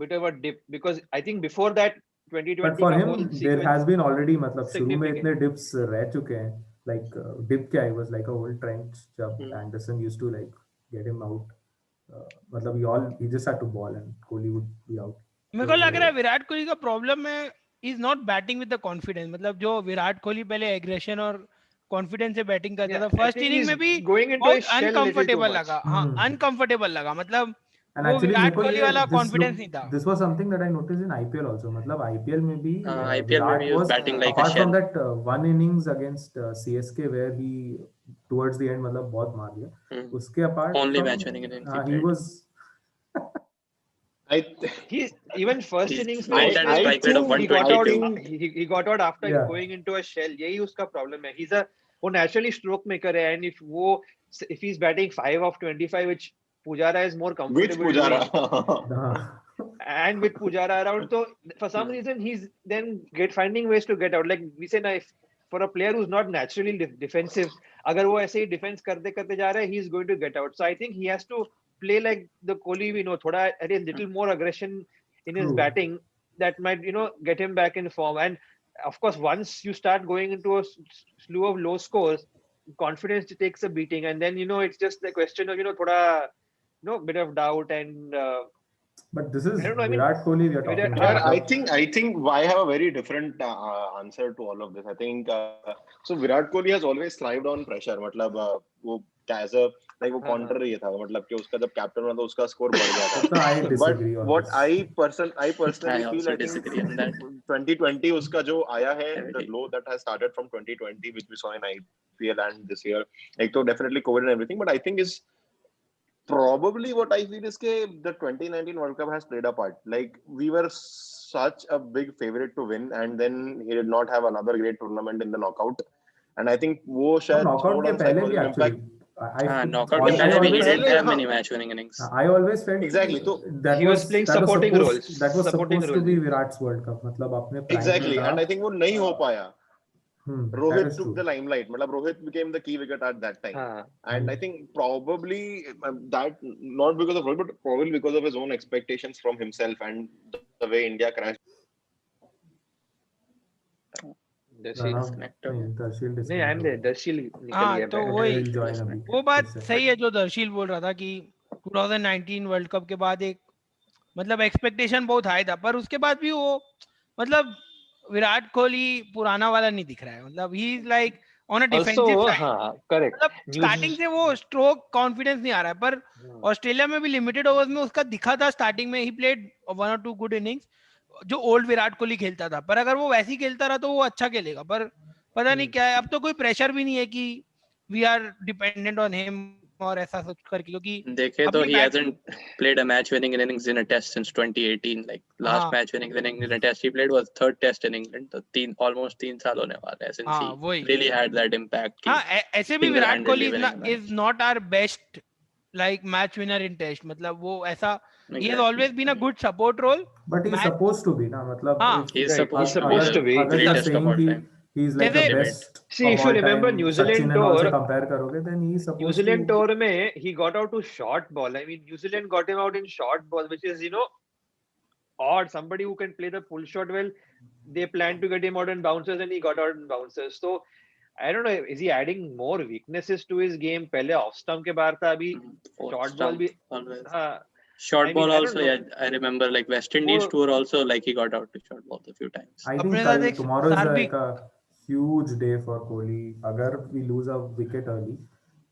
bit of a dip, because I think before that 2020
But for
का
him,
whole
there
sequence
has been already, मतलब शुरू में
significant.
इतने dips रह चुके हैं. Like dip क्या, it was like a whole trench जब Anderson used to like get him out. मतलब he just had to ball and Kohli would be out.
मेरे को लग रहा है विराट कोहली का प्रॉब्लम है is not batting with the confidence. मतलब जो विराट कोहली पहले एग्रेशन और कॉन्फिडेंस से बैटिंग करता था,
I
first
think
inning
he's
में भी
going into
बहुत
his shell little too
uncomfortable
much.
लगा. हाँ, अनकंफर्टेबल लगा. मतलब
And
वो
actually
विराट कोहली वाला
this
कॉन्फिडेंस नहीं था.
this was something that I noticed in IPL also. मतलब IPL में भी
IPL में भी he was batting like a
apart from
shell.
that one innings against CSK where he towards the end मतलब बहुत मार दिया. उसके apart
Only
from,
match winning innings he
he
played.
was
He's even first
He's
innings
made that strike rate of
he got out
122.
he got out after
Yeah.
going into a shell. यही उसका problem है. He's a वो naturally stroke maker है, and if he's batting 5 of 25, which Pujara is more
Which
comfortable
Pujara?
doing,
हाँ,
and with Pujara around, so for some reason he's then finding ways to get out. Like we say, ना, if for a player who's not naturally defensive, अगर वो ऐसे ही defense करते करते जा रहा है, he's going to get out. So I think he has to play like the Kohli we know, थोड़ा a little more aggression in his
True.
batting that might get him back in form. And of course, once you start going into a slew of low scores, confidence takes a beating, and then it's just the question of थोड़ा bit of doubt and.
But this is
I don't know, I mean,
Virat Kohli we are talking
Virat-
about.
I think I have a very different answer to all of this. I think so. Virat Kohli has always thrived on pressure. मतलब वो as a like वो counter ही था. मतलब कि उसका जब captain बना तो उसका score बढ़ गया था.
I disagree on
What
this.
I personally
I
feel,
also
I think
disagree on that.
2020 उसका जो आया है, the
Heavily.
glow that has started from 2020, which we saw in IPL and this year, like so definitely COVID and everything. But I think is probably what I feel is that the 2019 World Cup has played a part. Like we were such a big favorite to win, and then he did not have another great tournament in the knockout. And I think वो शायद
knockout
थोड़ा
के पहले भी
psychological
actually.
impact.
Knockout
I
के पहले भी he
always-
didn't have
हाँ.
many match winning innings.
I always felt
Exactly, तो
that
he was playing supporting roles.
That was
Supporting
supposed to
roles.
be Virat's World Cup. मतलब अपने prime
Exactly,
में था.
and I think वो नहीं हो पाया.
that
Rohit
is
took
true.
the limelight. मतलब Rohit became the key wicket at that time.
हाँ.
And I think probably that not because of Rohit, but probably because of his own expectations from himself and the way India crashed.
Darshil.
Darshil
नहीं, I'm there. Darshil निकल
हाँ,
गया
तो
back.
वही
will join अभी.
वो बात
इससे.
सही है जो दर्शील बोल रहा था कि 2019 वर्ल्ड कप के बाद एक मतलब एक्सपेक्टेशन बहुत हाई था, पर उसके बाद भी वो मतलब विराट कोहली पुराना वाला नहीं दिख रहा है. मतलब he is like on a defensive
Also,
side.
हाँ, correct.
मतलब स्टार्टिंग से वो स्ट्रोक कॉन्फिडेंस नहीं आ रहा है, पर ऑस्ट्रेलिया में भी लिमिटेड ओवर्स में उसका दिखा था स्टार्टिंग में. He played 1 or 2 good innings जो ओल्ड विराट कोहली खेलता था, पर अगर वो वैसे ही खेलता रहा तो वो अच्छा खेलेगा. पर पता नहीं क्या है, अब तो कोई प्रेशर भी नहीं है कि we are dependent on him और ऐसा सोच करके, क्योंकि
देखे तो he hasn't played a match winning innings in a test since 2018. Like last match winning in a test he played was third test in England. तो almost 3 साल होने वाले हैं since he really had that impact.
हाँ, ऐसे भी Virat Kohli is not our best like match winner in test. मतलब वो ऐसा he has always been a good support role.
But he's supposed to be ना, मतलब
he is supposed
to be.
अगर you're saying he's like the best.
See, if you remember New Zealand tour,
compare करोगे, then he's supposed
New Zealand tour में he got out to short ball. I mean, New Zealand got him out in short ball, which is odd. Somebody who can play the pull shot well, they planned to get him out in bouncers, and he got out in bouncers. So I don't know, is he adding more weaknesses to his game? पहले off stump के बाहर था, अभी short ball भी.
Short ball also, yeah, I remember like West Indies tour also, like he got out to short ball a few times.
I think tomorrow is like a huge day for Kohli. Agar we lose a wicket early,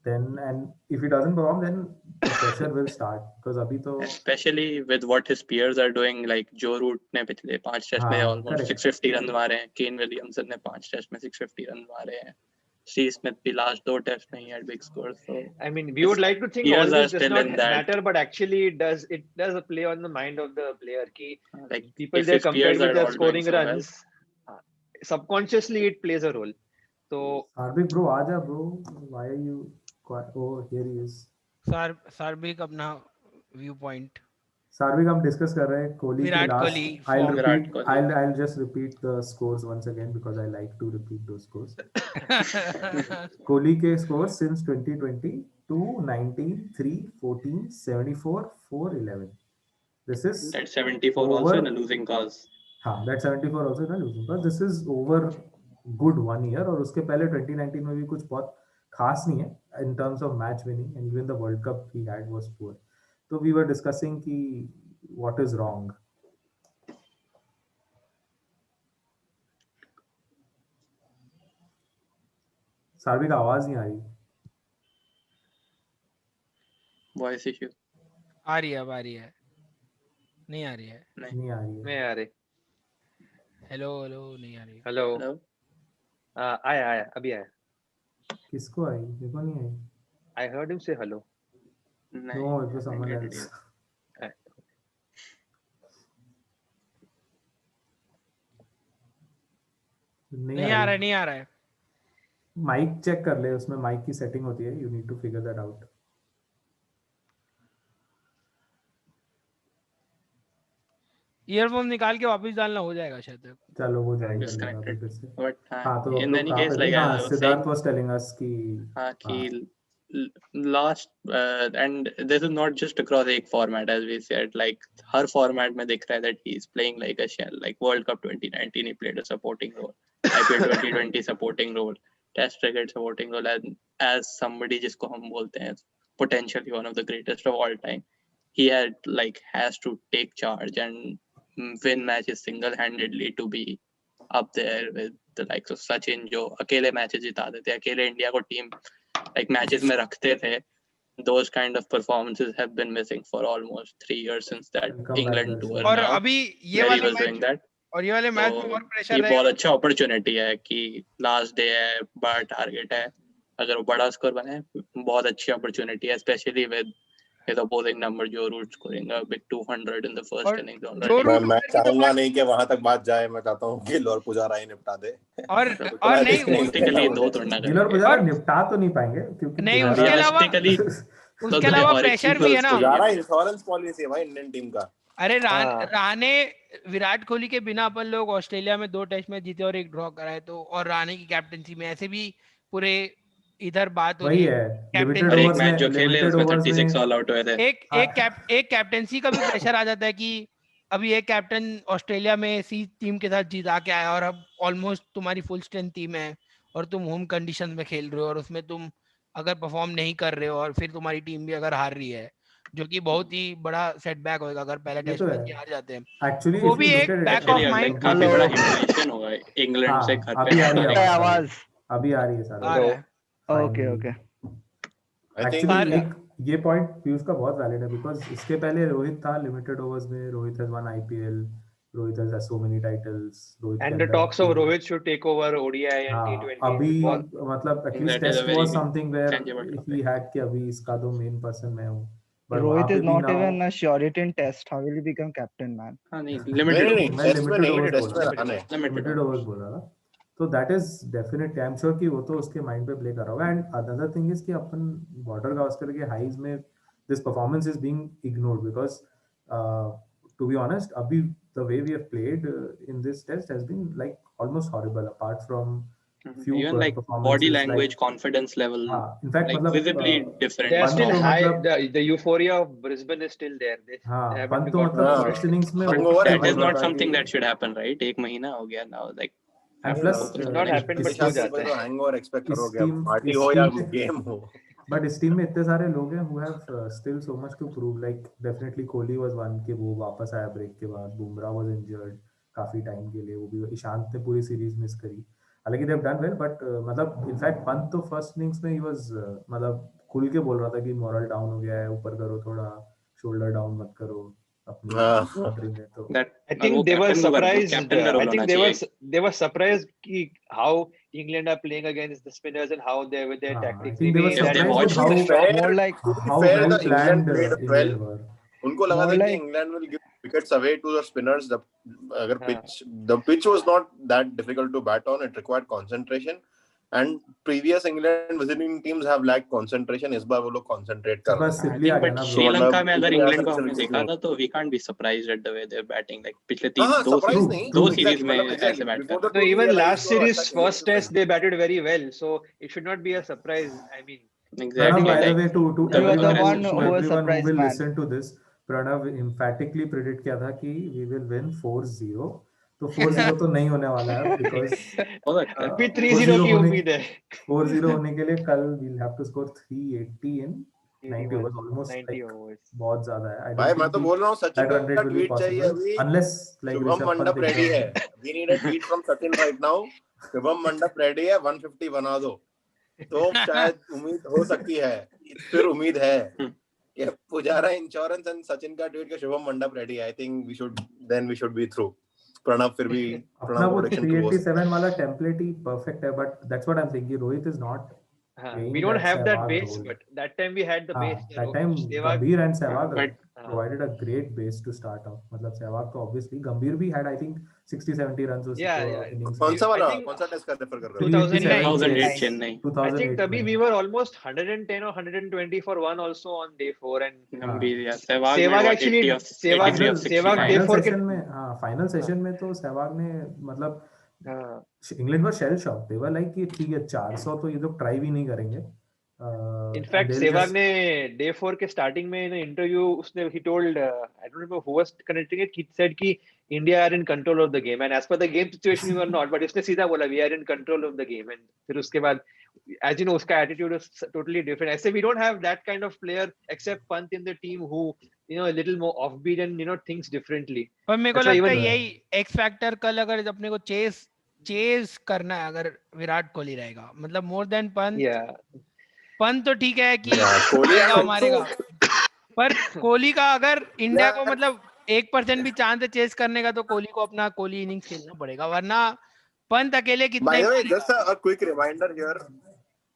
then and if he doesn't perform, then the pressure will start because abhi to
especially with what his peers are doing, like Joe Root ने पिछले 5 test में almost 650 run मारे हैं, Kane Williamson ने 5 test में 650 run मारे हैं, Steve Smith भी last 2 टेस्ट में he had big scores. So
I mean, we would like to think all this does not matter, but actually it does play on the mind of the player. Ki
like
people they're compared with their scoring runs, subconsciously it plays a role. So
Sarbik bro, aaja bro, why are you? Oh, here he is.
Sarbik अपना viewpoint.
Sarbik हम discuss कर रहे हैं कोहली के last. I'll just repeat the scores once again because I like to repeat those scores. Kohli के scores since 2020 2 19 3 14 74 4 11. This is
that 74 also in a losing cause.
हाँ, that 74 also in a losing cause. This is over good 1 year और उसके पहले 2019 में भी कुछ बहुत खास नहीं है in terms of match winning, and even the World Cup he had was poor. So we were discussing कि what is wrong. सार्विक आवाज नहीं आ रही.
Voice issue.
आ रही है, अब आ रही है. नहीं आ रही है.
नहीं आ रही है.
नहीं आ रही.
हेलो नहीं आ रही.
हेलो. आया अभी आया.
किसको आई? मेरे को नहीं आई.
I heard him say hello.
No, it was someone else.
नहीं आ रहा है, नहीं आ रहा है।
माइक चेक कर ले, उसमें माइक की सेटिंग होती है, you need to figure that out.
Earphone निकाल के वापस डालना, हो जाएगा शायद।
चलो वो ज्वाइन कर लेगा
Disconnected.
अभी फिर से।
But
हाँ तो
in
अब लोग
any
कहाँ
case,
पे थे?
like I
हाँ,
was
Siddharth
saying,
was telling us कि
कि last and this is not just across एक format as we said, like her format में दिख रहा है that he is playing like a shell. Like World Cup 2019 he played a supporting role, IPL 2020 supporting role, Test cricket supporting role, and as somebody जिसको हम बोलते हैं potentially one of the greatest of all time, he has to take charge and win matches single-handedly to be up there with the likes of Sachin, जो अकेले matches जिता देते, अकेले India को टीम मैचेस में रखते थे. Those kind of performances have been missing for almost 3 years since that England tour.
और
now,
अभी ये
where he
वाले
was doing that.
और ये वाले मैच में और
तो
प्रेशर
ये
रहेगा.
बहुत अच्छा अपॉर्चुनिटी है कि लास्ट डे है, बड़ा टारगेट है, अगर वो बड़ा स्कोर बने बहुत अच्छी अपॉर्चुनिटी है, specially with his opposing number Joe Root scoring a big 200 in the first innings already.
मैं चाहूंगा नहीं कि वहां तक बात जाए, मैं चाहता हूं गिल और पुजारा ही निपटा दे.
और नहीं
realistically दो तोड़ना
गिल और पुजारा निपटा तो नहीं पाएंगे क्योंकि
नहीं, उसके अलावा प्रेशर भी है ना.
पुजारा इंश्योरेंस पॉलिसी है भाई इंडियन टीम का.
अरे राणे, विराट कोहली के बिना अपन लोग ऑस्ट्रेलिया में 2 टेस्ट मैच जीते और 1 ड्रॉ कराए, तो और राणे की कैप्टनसी में ऐसे भी पूरे इधर बात हो रही है.
लिमिटेड ओवर्स में
जो खेले उसमें 36 ऑल आउट हुए थे.
एक कैप्टनसी का भी प्रेशर आ जाता है कि अभी एक कैप्टन ऑस्ट्रेलिया में सी टीम के साथ जीता के आया और अब ऑलमोस्ट तुम्हारी फुल स्ट्रेंथ टीम है और तुम होम कंडीशन में खेल रहे हो और उसमें तुम अगर परफॉर्म नहीं कर रहे हो और फिर तुम्हारी टीम भी अगर हार रही है, जो कि बहुत ही बड़ा सेटबैक होगा अगर पहले टेस्ट मैच हार जाते हैं.
एक्चुअली
वो भी एक बैक ऑफ माइंड
काफी बड़ा ह्यूमिलिएशन होगा इंग्लैंड से घर पे.
अभी आ रही है सारा.
ओके
एक्चुअली ये पॉइंट पीयूष का बहुत वैलिड है बिकॉज इसके पहले रोहित था लिमिटेड ओवर्स में. Rohit has one IPL, Rohit has so many titles.
And the talks of Rohit should take over ODI and T20.
अभी मतलब at least test was something where he had कि अभी इसका तो main person मैं हूँ.
Rohit is not even a surety in test. How will he become captain, man?
हाँ नहीं, limited
overs बोल रहा था. So that is definitely, I'm sure कि वो तो उसके mind पे play कर रहा होगा. And another thing is कि अपन border गावस्कर के highs में this performance is being ignored because to be honest अभी the way we have played in this test has been like almost horrible apart from few
even like body language, like, confidence level,
in fact
like visibly different.
They are still high. The euphoria of Brisbane is still there. They haven't got
first innings में
that is not something that should happen, right? एक महीना हो गया now, like
and plus
not happened but हो जाता है.
Hangover expect करोगे, party हो या गेम हो.
But इस टीम में इतने सारे लोग हैं who have still so much to prove. Like definitely Kohli was one के वो वापस आया ब्रेक के बाद. बुमराह was injured काफी टाइम के लिए, वो भी ईशांत ने पूरी सीरीज मिस करी. हालांकि they have done well but मतलब in fact पंत तो फर्स्ट इनिंग्स में he was मतलब खुल के बोल रहा था कि मोरल डाउन हो गया है, ऊपर करो थोड़ा, शोल्डर डाउन मत करो अपनी बॉलिंग में. तो
I think they were surprised. I think they were surprised कि how England are playing against the spinners and how they with their tactics.
They were surprised
more like
how well planned England were.
उनको लगा था कि England will give wickets away to the spinners. The pitch was not that difficult to bat on. It required concentration. And previous England visiting teams have lacked concentration. इस बार वो लोग concentrate कर रहे हैं.
But श्रीलंका में अगर इंग्लैंड को हमने देखा था तो we can't be surprised at the way they're batting. Like पिछले दो सीरीज में ऐसे बैट कर.
So even last series first test they batted very well. So it should not be a surprise. I mean.
Exactly.
By the way, to everyone who will
man.
listen to this, Pranav emphatically predict किया था कि we will win 4-0. तो 4-0 तो नहीं होने वाला है because
अभी 3-0 की उम्मीद है.
4-0 होने के लिए कल we'll have to score 380 in 90 overs, almost
90 overs.
बहुत ज्यादा है.
भाई मैं तो बोल रहा हूँ सचिन का ट्वीट चाहिए अभी.
Unless like
शुभम मंडप रेडी है. We need a tweet from Sachin right now. Shubham मंडप रेडी है, 150 बना दो. तो शायद उम्मीद हो सकती है. फिर उम्मीद है कि पुजारा इंश्योरेंस एंड सचिन का ट्वीट के शुभम मंडप रेडी है. I think we should be through. Pranav फिर भी
अपना वो 387 वाला टेम्पलेट ही परफेक्ट है. But that's what I am thinking. Rohit is not
We don't have that base, but that time we had the base.
That time Gambhir and Sehwag
but
provided a great base to start off. मतलब Sehwag तो obviously Gambhir भी had I think 60-70 runs उस innings
कौन सा वाला
I think-
कौन सा test का रेफर कर रहे हो?
2008 Chennai.
2008
I think Tabhi
में.
we were almost 110 or 120 for one also on day 4 and
Gambhir, yeah. Sehwag
Sehwag
made what,
actually
80 of
Sehwag
83 of 65.
Sehwag day
final
4 के
session में final session में तो सहवाग ने मतलब England were shell shock. They were like कि ठीक है 400 तो ये लोग ट्राई भी नहीं करेंगे.
इनफैक्ट सहवाग ने डे 4 के स्टार्टिंग में इन इंटरव्यू उसने he told I don't remember who was connecting it, he said कि India are in control of the game and as per the game situation we were not, but उसने सीधा बोला we are in control of the game. And फिर उसके बाद as you know उसका attitude is totally different. ऐसे we don't have that kind of player except Pant in the team who you know a little more offbeat and you know thinks differently.
पर मेरे को
That's why
लगता है
even-
यही x factor कल अगर अपने को चेस करना है अगर विराट कोहली रहेगा, मतलब more than Pant.
Yeah.
Pant तो ठीक है कि
कोहली
मारेगा
also-
मारेगा, पर कोहली का अगर इंडिया को मतलब 1% भी चांस है चेस करने का तो कोहली को अपना कोहली इनिंग्स खेलना पड़ेगा, वरना पंत अकेले
By
कितने
the way,
मारेगा?
just a quick reminder here.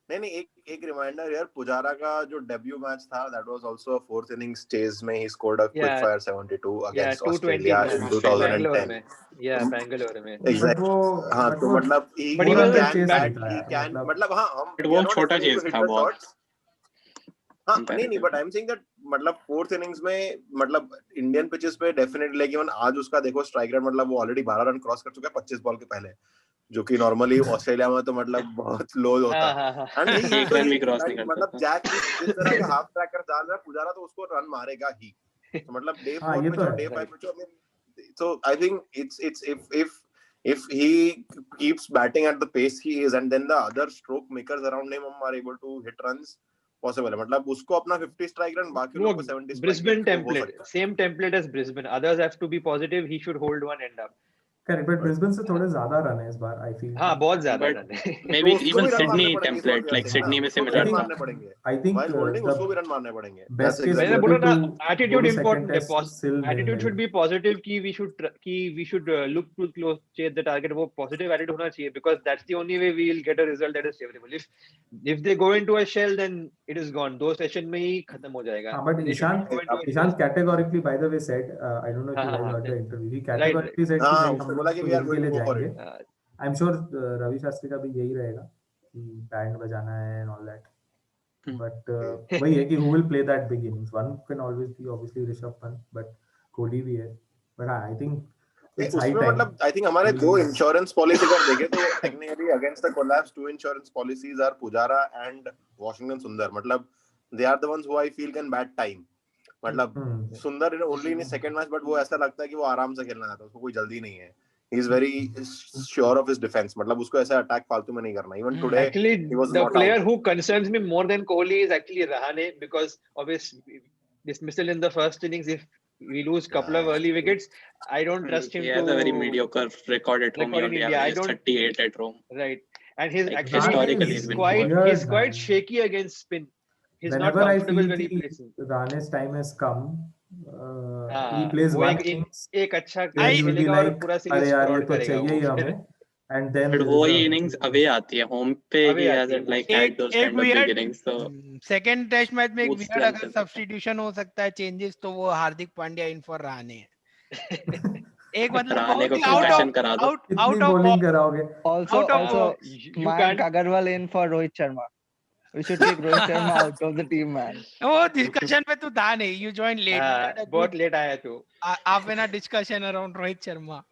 नहीं एक रिमाइंडर यार, पुजारा का जो डेब्यू मैच था that was also a fourth innings chase में he scored a quick
Yeah.
fire 72 against
220
Australia in
Bangalore
2010.
में. Yeah, Bangalore में.
Exactly. हाँ तो मतलब he
But he was
can
chase
bat,
नहीं था
he
यार,
can
मतलब-
मतलब हाँ हम
But वो छोटा chase था बहुत.
हाँ नहीं but I'm saying that मतलब फोर्थ इनिंग्स में मतलब इंडियन पिचेस पे डेफिनेटली लाइक इवन आज उसका देखो स्ट्राइक रेट मतलब वो ऑलरेडी 12 रन क्रॉस कर चुका है 25 बॉल के पहले, जो कि नॉर्मली ऑस्ट्रेलिया में तो मतलब बहुत लो होता है. एंड
एक रन भी क्रॉस नहीं करता.
मतलब जैक जिस तरह का हाफ ट्रैकर डाल रहा है पुजारा तो उसको रन मारेगा ही. तो मतलब डे 4
ये
में
तो
जो
है,
डे 5 में जो so I think it's if he keeps batting at the pace he is and then the other stroke makers around him are able to hit runs possible है. मतलब उसको अपना 50 स्ट्राइक रन बाकी लोगों को 70
Brisbane template, same template as Brisbane. Others have to be positive. He should hold one end up.
Correct, but Brisbane से थोड़े ज्यादा रन है इस बार आई फील.
हाँ बहुत ज्यादा
But
रन है.
maybe
उसको
even
भी रन
Sydney
मारने पड़ेंगे,
template,
इस बार
like
भी
Sydney में
उसको भी
similar
रन
था.
मारने पड़ेंगे.
आई थिंक
While holding उसको भी रन मारने पड़ेंगे.
बेस्ट
That's
केस
मैंने
exactly.
बोला ना
to
attitude
go to
important
second
है.
test still
Attitude should be positive कि we should look to close chase the target. वो positive attitude होना चाहिए because that's the only way we will get a result that is favorable. If they go into a shell then it is gone. दो session में ही खत्म हो जाएगा.
हाँ, but
They should
Ishant
go into a
Ishant
shell.
categorically by the way said I don't know if you guys heard the interview, he categorically said कि
हाँ,
नहीं,
उसने
हम
बोला
लोग
कि
तो
we are
win के
going
लिए
to go for
जाएंगे.
it.
I am sure Ravi Shastri का भी यही रहेगा कि बैंड बजाना है एंड ऑल दैट. बट वही है कि who will play that big innings. One can always be obviously Rishabh Pant, but Kohli भी है. But हाँ, I think it's high
उसमें
time.
मतलब आई थिंक हमारे दो इंश्योरेंस पॉलिसी अगर देखें तो technically against the collapse to insurance policies are Pujara and Washington Sundar. मतलब they are the ones who I feel can bat time. मतलब Sundar only in second match, but वो ऐसा लगता है कि वो आराम से खेलना चाहता है, उसको कोई जल्दी नहीं है. He is very sure of his defense. मतलब उसको ऐसा अटैक फालतू में नहीं करना. Even today
Actually,
he was
the
not
player
out.
who concerns me more than Kohli is actually Rahane because obviously dismissal in the first innings. If we lose couple of early wickets, I don't trust him
He
to
has a very mediocre record at home. He
record in
only
India. I
averages
don't
38 at home.
right, and he's
Like,
actually
historically
he's
he's been
quite
weird,
he's quite
man.
shaky against spin. He's not
Whenever I
comfortable
feel
when he
कि
plays.
Rane's time has come, he
हाँ,
plays
वो
one
एक
innings,
एक अच्छा
then he will be
खेलेगा और
like,
पूरा
अरे
सीरीज
यार ये
फ्रॉड
तो
करेगा
चाहिए ही
वो.
हमें. And then
But
there
वो
is
he
a-
innings away आती है. Home पे
Away
he
आती
hasn't
है.
like had those kind of big innings. So
second test match में एक
Boost
विकेट
them
अगर
कर सकता है.
सब्स्टिट्यूशन हो सकता है चेंजेस तो वो हार्दिक पांड्या इन फॉर रहाणे है. एक मतलब
रहाणे को
बहुत ही आउट
concussion
ऑफ
करा दो.
कितनी
आउट ऑफ
bowling कराओगे?
Also,
Out of-
also
you
Mayank
can't.
Agarwal in for Rohit Sharma. We should take Rohit Sharma out of the team, man.
वो डिस्कशन पे तू था नहीं, यू जॉइन लेट.
बहुत लेट आया तू.
Half an hour discussion around Rohit Sharma.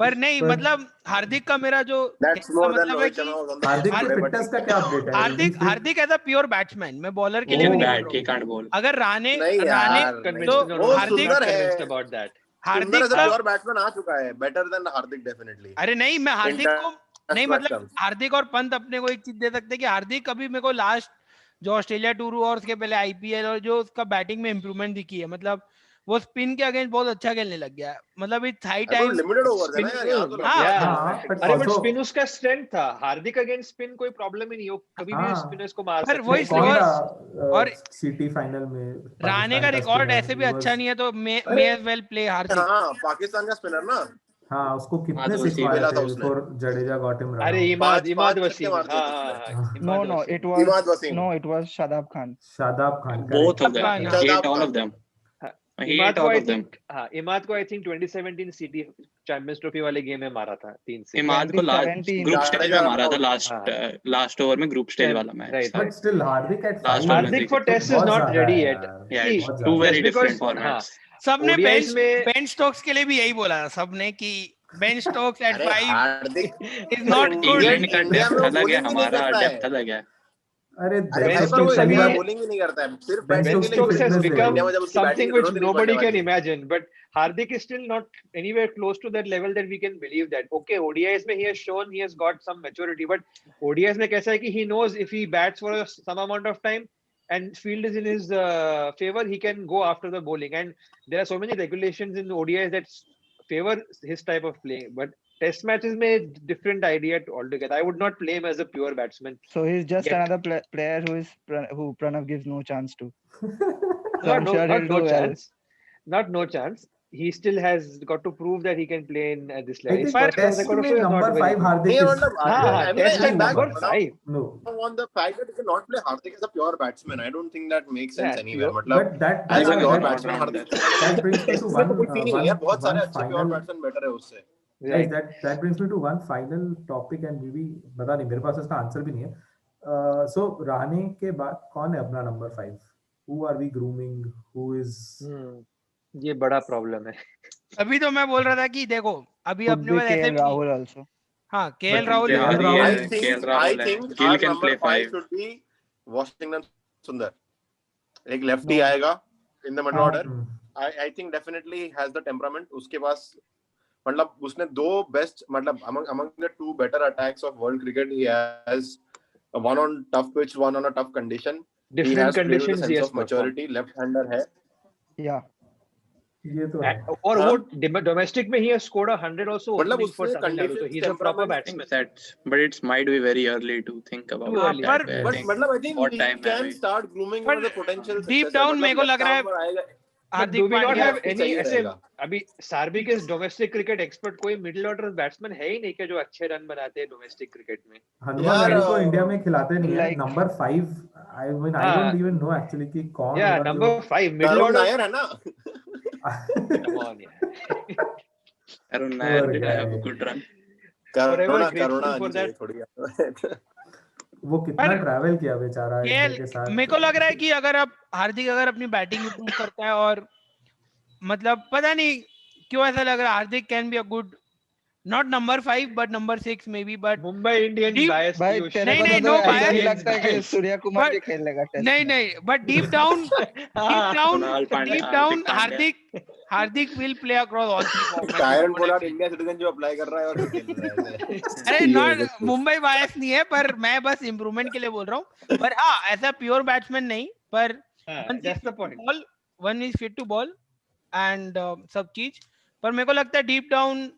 पर नहीं
But-
मतलब हार्दिक का मेरा जो
That's
कहने का
more than
मतलब है
Rohit
कि
Sharma was on the
Hardik
pitch
के
today, but
फिटनेस का क्या अपडेट है?
हार्दिक एज अ प्योर बैट्समैन, मैं बॉलर के
He
लिए
can
भी नहीं
bat.
बोल
He
रहा हूँ.
can't bowl.
अगर रहाणे
नहीं यार,
Convinced,
तो
no,
वो
no,
हार्दिक
not
सुंदर है.
convinced about that.
हार्दिक
सुंदर
का
प्योर बैट्समैन आ चुका है, बेटर देन हार्दिक डेफिनेटली.
अरे नहीं मैं हार्दिक को नहीं
That's
मतलब
terms.
हार्दिक और पंत अपने को एक चीज दे सकते हैं कि हार्दिक कभी मेरे को लास्ट जो ऑस्ट्रेलिया टूर हुआ और उसके पहले आईपीएल और जो उसका बैटिंग में इंप्रूवमेंट दिखी है, मतलब वो स्पिन के अगेंस्ट बहुत अच्छा खेलने लग गया है. मतलब it's high time.
Limited overs है ना यार, यहाँ तो
हाँ,
but
अरे बट
also-
स्पिन उसका स्ट्रेंथ था. हार्दिक अगेंस्ट स्पिन कोई प्रॉब्लम ही नहीं हो, कभी भी
हाँ.
स्पिनर्स को मार
पर
सकता
वही
है.
कौन
और-
था सिटी फाइनल में
रहाणे का रिकॉर्ड ऐसे भी अच्छा नहीं है तो मे एज वेल प्ले हार्दिक.
हाँ पाकिस्तान का स्पिनर ना.
हाँ उसको कितने
इमाद
सिक्स
वसीम
मारे
मिला था
थे
उसने।
before Jadeja got him run
अरे
out.
इमाद
पांच
इमाद
छक्के
वसीम,
मार दिए थे
हाँ
उसने।
हाँ,
No,
Imad
no,
Wasim.
it was
Imad Wasim.
no, it was Shadab Khan.
Shadab Khan
both
correct.
of them.
Khan,
I
हाँ.
hate
Shadab
all
Khan.
of them.
हाँ,
I
इमाद
hate
को
all
I
of them.
Think, हाँ इमाद को आई थिंक 2017 सिटी चैंपियंस ट्रॉफी वाले गेम में मारा था 3 से।
इमाद को लास्ट
2017
ग्रुप स्टेज में
जडेजा
मारा था,
out।
लास्ट ओवर में ग्रुप स्टेज वाला मैच
Right,
था.
But still Hardik at
Last
5
one में
हार्दिक फॉर
cricket.
टेस्ट इज
बहुत
नॉट
ज्यादा
रेडी
है
येट।
यार,
Yeah,
See,
it's
बहुत
two
ज्यादा
very
just because,
different
हाँ,
formats.
सबने
ODIs में
बेन स्टोक्स के लिए भी यही बोला, सबने कि बेन स्टोक्स एट
अरे
5
हार्दिक
इज नॉट गुड.
इंग्लैंड का
इंडिया
डेप्थ
में वो
अलग है,
bowling भी नहीं
हमारा
करता है।
डेप्थ अलग है.
अरे
अरे
बेन
भाई पर वो
स्टोक्स
इंडिया
पहली
में
बार
bowling भी नहीं करता है, सिर्फ
बेन
बैटिंग
Ben
के लिए
Stokes
Stokes has
fitness
India
become
देखो.
में जब उसकी बैटिंग
something
की
which
जरूरत ही नहीं पड़ने
nobody can
वाली।
imagine, but Hardik is still not anywhere close to that level that we can believe that. Okay, ODIs में he has shown he has got some maturity, but ODIs में कैसा है कि he knows if he bats for some amount of time and field is in his favor, he can go after the bowling. And there are so many regulations in ODIs that favor his type of playing. But Test matches में different idea altogether. I would not play him as a pure batsman.
So he's just
Yet.
another player who Pranav gives no chance to. So
Not
I'm
no,
sure
not
he'll
no
do well.
chance. Not no chance. He still has got to prove that he can play in this
I
level. In
think
spite of the
test
record
में
also is not
number
very
5
good.
Hardik
नहीं
is
मतलब
हाँ हाँ,
I mean
Test
I
at
back
number
Pranav
5.
no.
on the fact that he cannot play Hardik as a pure batsman. I don't think that makes sense
Yeah,
anywhere.
pure-
मतलब
But that
as a
Even
pure
an
batsman
all-rounder.
Hardik
that brings me to
इसमें तो कोई
one
scene ही नहीं यार, बहुत सारे
one
अच्छे pure
final.
Batsman better है उससे।
Guys,
Right.
that brings me to one final topic and we पता नहीं, मेरे पास इसका आंसर भी नहीं है. So राणे के बाद कौन है अपना number 5? Who are we grooming? Who is
ये बड़ा प्रॉब्लम है।
अभी तो मैं बोल रहा था कि देखो अभी
Could
अपने
be
पास ऐसे
KL Rahul also.
हाँ KL
But
राहुल
KL
भी-
Rahul-
I think
Gill
our
can
number
play
5
5.
should be Washington Sundar. एक लेफ्टी
No.
आएगा in the middle
हाँ.
order. I think definitely has the temperament. उसके पास मतलब उसने दो बेस्ट मतलब among the two better attacks of world cricket, he has one on tough pitch, one on a tough condition. He
Different
has played with a
conditions he
sense
has
of maturity. Left-hander है.
Yeah.
ये तो है.
और
हाँ.
वो domestic में he has scored 100 also
मतलब
opening for
उसने
Tamil Nadu, so
conditions,
he's a proper
temperament-
I think
batsman.
but it might be very early to think about
Too
it
early.
that way. I
but
think.
मतलब I think
बहुत
he
time है
can
अभी.
start grooming him
But
as a potential
deep
successor.
down
मतलब
मेरे को
left
लग रहा है
arm पर आएगा.
But
Hardik
do we not
Pandya
have
lefty
any
चाहिए
ऐसे
रहेगा.
अभी सार्बिक इज डोमेस्टिक क्रिकेट एक्सपर्ट, कोई मिडिल ऑर्डर बैट्समैन है ही नहीं क्या जो अच्छे रन बनाते हैं डोमेस्टिक क्रिकेट में?
हनुमान
यार,
लाल को इंडिया में खिलाते नहीं है.
like-
नंबर 5 I
हाँ.
don't even know actually कि कौन
या
होगा
नंबर 5 मिडिल
करुण
ऑर्डर,
नायर है ना.
कम ऑन यार।
Arun Nair
Poor
did have a
guy.
good run.
Forever
Karuna
grateful
Karuna
for
आनी चाहिए थोड़ी.
वो कितना
पर-
ट्रैवल किया बेचारा इंडिया के साथ.
मेरे को लग रहा है कि अगर अब हार्दिक अगर अपनी बैटिंग इंप्रूव करता है और मतलब पता नहीं क्यों ऐसा लग रहा है Hardik can be a good not number 5 but number 6 may be but
Mumbai Indians
Deep-
bias
भाई तेरे को
नहीं,
तो
no
ऐसा ही
bias.
लगता है कि सूर्या कुमार
But-
भी खेल लेगा टेस्ट
नहीं
में.
नहीं but deep down
Kunal Pandya, Hardik Pandya.
Hardik will play across all three
tyrant Pollard
formats.
India citizenship apply कर रहा है और खेल रहा है.
अरे
ये
नॉट
देखो.
मुंबई बायस नहीं है पर मैं बस इंप्रूवमेंट के लिए बोल रहा हूँ. पर हाँ ऐसा प्योर बैट्समैन नहीं पर
that's the point.
Ball one is fit to bowl and सब चीज. पर मेरे को लगता है डीप डाउन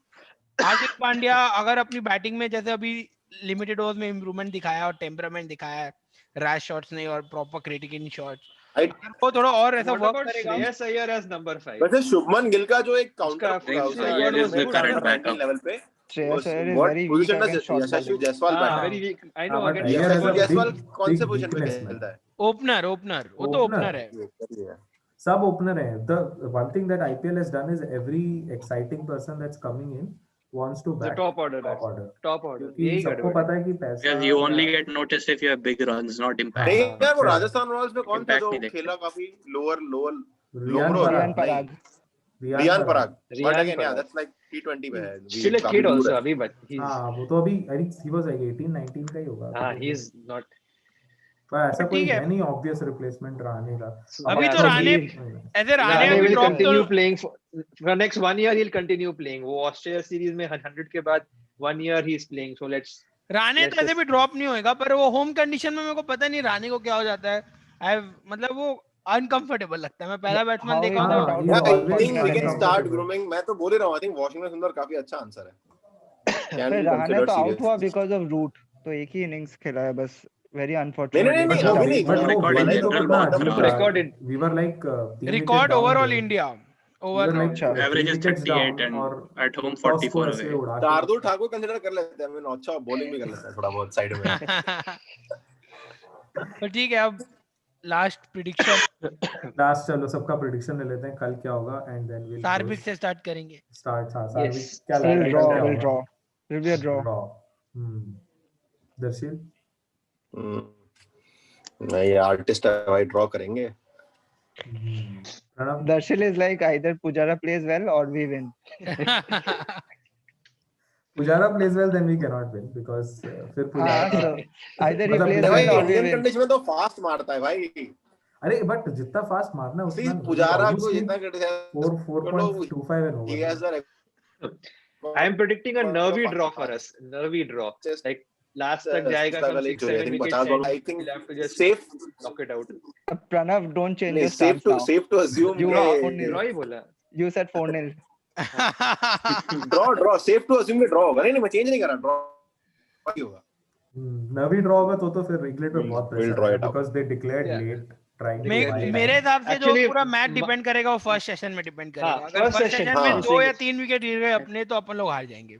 हार्दिक पांड्या अगर अपनी बैटिंग में जैसे अभी लिमिटेड ओवर्स में इंप्रूवमेंट दिखाया और टेम्परामेंट दिखाया है, रैश शॉट्स नहीं और प्रॉपर क्रिटिकल शॉट्स, वो थोड़ा और ऐसा वर्क करेगा.
Shreyas Iyer as number 5।
वैसे शुभमन गिल का जो एक काउंटर
उसका
उसका
Ayyar is the current backup.
Level पे
Shreyas Iyer is
what
very weak
position does
against short
Yashasvi
bowling.
Jaiswal
हां
बैठा है?
वेरी वीक, आई नो
हाँ, but
against
Iyer has
Yashasvi
a
Jaiswal
big-
कौन से
big
पोजीशन पे
weakness,
खेलता है?
ओपनर वो तो ओपनर है.
सब ओपनर है. The one thing that IPL has done is every exciting person that's coming in wants to
the
bat
top order,
top order.
Top order
क्योंकि
यही
सबको
गड़बड़
पता है कि पैसा
Because you only get noticed if you have big runs, not impact.
नहीं
हाँ,
यार वो
fair.
राजस्थान रॉयल्स में कौन था
Impact
जो
नहीं देखते.
खेला काफी lower
Riyan
lower
Riyan
Parag.
Parag.
Riyan Parag
Riyan
but again
Parag.
That's like T20 में है.
स्टिल अ किड आल्सो अभी, बट ही
हाँ वो तो अभी I think he was like 18 19 का ही होगा.
हां ही इज नॉट।
पर ऐसा
but
कोई
ठीक है.
है नहीं ऑब्वियस रिप्लेसमेंट राणे का.
अभी तो
Yeah,
राणे
he-
ऐसे राणे
Rane
अभी
will
ड्रॉप
continue
तो
playing for next 1 year. He'll continue playing. वो ऑस्ट्रेलिया सीरीज में 100 के बाद 1 year he is playing. So let's
Rane
Let's
तो ऐसे
just-
भी ड्रॉप नहीं होएगा. पर वो होम कंडीशन में मेरे को पता नहीं राणे को क्या हो जाता है. आई मतलब वो अनकंफर्टेबल लगता है. मैं पहला बैट्समैन
How
देखा
he
हूं
got
तो
out
Yeah,
of
I
all
think we can
Pakistan.
start grooming. मैं तो बोल ही रहा हूँ. I think वॉशिंगटन सुंदर काफी अच्छा आंसर है. Can
फिर
be
राणे
considered
तो आउट
seriously.
हुआ बिकॉज ऑफ रूट, तो एक ही इनिंग्स खेला है बस. वेरी
नहीं
अनफॉर्चुनेट.
नहीं
But
वो भी
वो-
नहीं.
but वो
Record
win
in
तो
general
कितना
बहुत
अजीब
खराब
था.
Record in-
We were like 3
record
wickets down
overall
थे.
इंडिया Over
like
अच्छा।
Average is
3 wickets
38
down
and
और
at home
100
44
score ऐसे
away.
उड़ा के
शार्दुल ठाकुर कंसीडर कर लेते हैं, मैं अच्छा बॉलिंग भी कर लेता है थोड़ा बहुत साइड में।
तो ठीक है, अब लास्ट प्रिडिक्शन
लास्ट चलो सबका प्रिडिक्शन ले लेते हैं कल क्या होगा एंड देन विल
सार्विक से स्टार्ट करेंगे।
स्टार्ट। हाँ सार्विक
Yes.
क्या लग रहा है
We'll
कल
draw.
क्या
We'll
होगा?
draw. Will be a draw.
Draw. Darsheel
नहीं आर्टिस्ट है भाई, ड्रॉ करेंगे।
Pranav
Darshil is like either Pujara plays well or we win.
Pujara plays well then we cannot win because फिर
हाँ,
पुजारा
so either he
मतलब
plays
भाई
well or we
Indian
win.
Condition में तो फास्ट मारता है भाई।
अरे बट जितना फास्ट मारना है उतना
पुजारा को जितना criticise
4.25 and
he has
over।
the
I am predicting a nervy draw for us. Nervy draw. Like last तक जाएगा some 6-7 wickets and
I think
we'll have to just
safe
knock it out.
Pranav, don't change your
safe
stance now.
safe to assume
You
कि-
are 4-0.
Draw ही बोला।
You said 4-0.
draw safe to assume कि draw होगा। नहीं मैं change नहीं कर रहा, draw ही होगा।
नवी ड्रॉ होगा तो फिर रिगलेट पे बहुत
We'll
प्रेशर
draw
है
it out.
because they declared
Yeah.
late trying to
may-
buy time।
मेरे हिसाब से जो
Actually,
पूरा मैच डिपेंड करेगा वो फर्स्ट सेशन में डिपेंड करेगा।
हाँ,
अगर
first
फर्स्ट
session,
सेशन में
हाँ।
2 या 3 विकेट गिर गए अपने तो अपन लोग हार जाएंगे।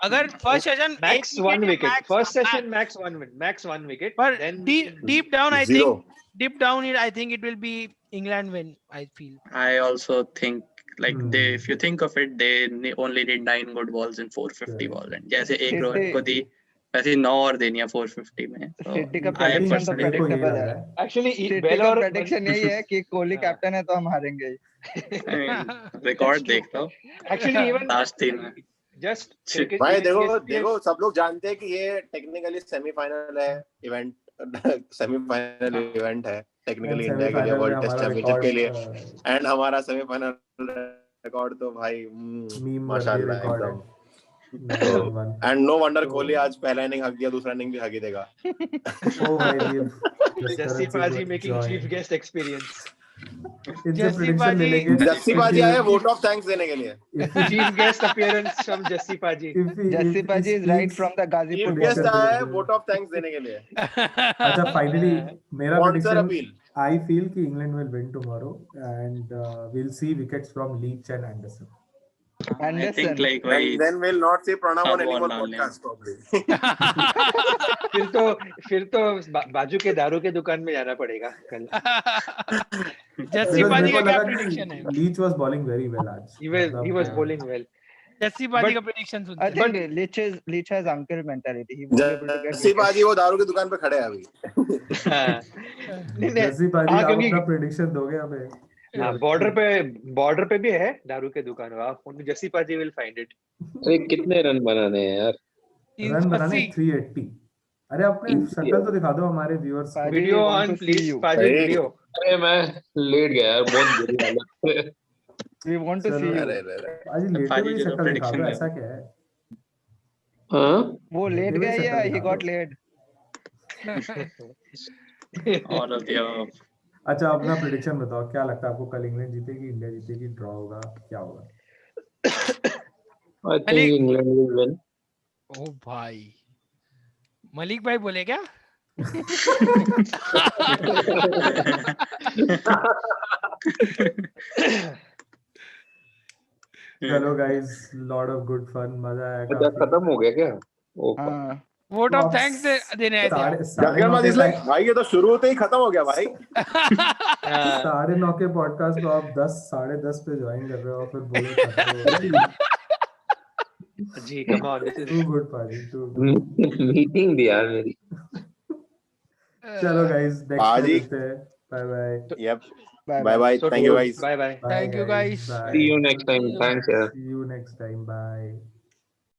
अगर first session
max 1 wicket. First session max 1 win. Max 1 wicket.
पर
Then
deep down I
Zero.
think it will be England win, I feel।
I also think like they, if you think of it, they only need 9 good balls in 450
Yeah.
balls, and जैसे एक
City-
Rohit को दी वैसे 9 और देनी है 450 में। So
City का
I
prediction तो
personally
मेरे को यही
predictable
लग
है।
रहा है।
actually
City
Bell
का
और
prediction यही है कि कोहली
हाँ।
कैप्टन है तो हम हारेंगे।
रिकॉर्ड देख लो
actually even
लास्ट 3 में।
just cricket
भाई
cricket
देखो सब लोग जानते हैं कि ये टेक्निकली सेमीफाइनल है इवेंट, सेमीफाइनल इवेंट है टेक्निकली इंडिया के लिए
सेमीफाइनल में
वर्ल्ड टेस्ट
हमारा
चैंपियनशिप के लिए,
रिकॉर्ड
एंड हमारा सेमीफाइनल रिकॉर्ड तो भाई
मीम
माशाल्लाह
रिकॉर्ड है।
एकदम।
9-1।
एंड नो वंडर
तो-
कोहली आज पहला इनिंग हक दिया, दूसरा इनिंग भी हक ही देगा।
ओ भाई ये
Jassi Paji making chief guest experience.
इनसे
जस्सी
प्रेडिक्शन ले
पाजी-
लेंगे।
जस्सी बाजी आए वोट ऑफ थैंक्स देने के लिए।
Chief guest appearance from Jassi Paji.
Jassi Paji is right from the
chief
Gazipur
guest
border.
आया है वोट ऑफ थैंक्स देने के लिए।
अच्छा फाइनली मेरा
Sponsor
prediction
appeal.
I feel कि England will win tomorrow and we'll see wickets from Leach and Anderson।
I
Anderson.
think like वही
And then we'll not see Pranav on any more
Harmon
podcast probably.
फिर तो बाजू के दारू के दुकान में जाना पड़ेगा कल।
जस्सी
Because
पाजी
मेरे
का
को
क्या
लगा
प्रेडिक्शन है?
कि Leach was bowling very well आज।
He was bowling well.
Jassi पाजी
But-
का प्रेडिक्शन
I
सुनते हैं।
think Leach has uncle mentality. He won't be able to get
Jassi
wickets.
बाजी वो दारू की दुकान पे खड़े हैं अभी।
हाँ, नहीं,
जस्सी पाजी
हाँ,
आप
क्योंकि-
अपना प्रेडिक्शन दोगे हमें?
हाँ, बॉर्डर पे भी है दारू के दुकान। आप जस्सी पाजी विल फाइंड इट।
अरे कितने रन बनाने हैं यार?
रन बनाने
380।
380। अरे अपने शक्ल तो दिखा दो हमारे व्यूअर्स को।
Paji,
video
we want
on
to see
please
you.
पाजी
अरे।
वीडियो।
अरे मैं लेट गया यार, बहुत बुरी हालत है।
We want to see
चलो।
you.
अरे
आज लेटे
पाजी
हुए
जो
शक्ल दिखा
prediction
दो,
है।
ऐसा क्या है?
हाँ
वो लेट
लेटे
गया
हुए
या
शक्ल
he
दिखा
got
दो।
laid?
all of the above।
अच्छा अपना प्रेडिक्शन बताओ, क्या लगता है आपको कल इंग्लैंड जीतेगी, इंडिया जीतेगी, ड्रॉ होगा, क्या होगा?
I think England will win.
Oh भाई मलिक भाई बोले क्या?
चलो guys, lot of good fun, मजा आया
अच्छा
काफी।
खत्म हो गया क्या? ओ
हाँ,
वोट ऑफ थैंक्स देने आए थे आप।
साढ़े नौ के
लाइक भाई ये तो शुरू होते ही खत्म हो गया भाई।
हाँ,
9:30 के पॉडकास्ट को आप 10 पे ज्वाइन कर रहे हो और फिर बोले खत्म हो गया।
जी come on this
Too
is
good पाजी, too good।
मीटिंग भी यार मेरी।
चलो गाइस, नेक्स्ट
पाजी।
मिलते हैं। Bye bye.
Yup
bye
bye bye, thank you guys.
Bye bye.
Thank you, guys.
Bye.
See you next time. Thanks यार।
See you next time. Bye.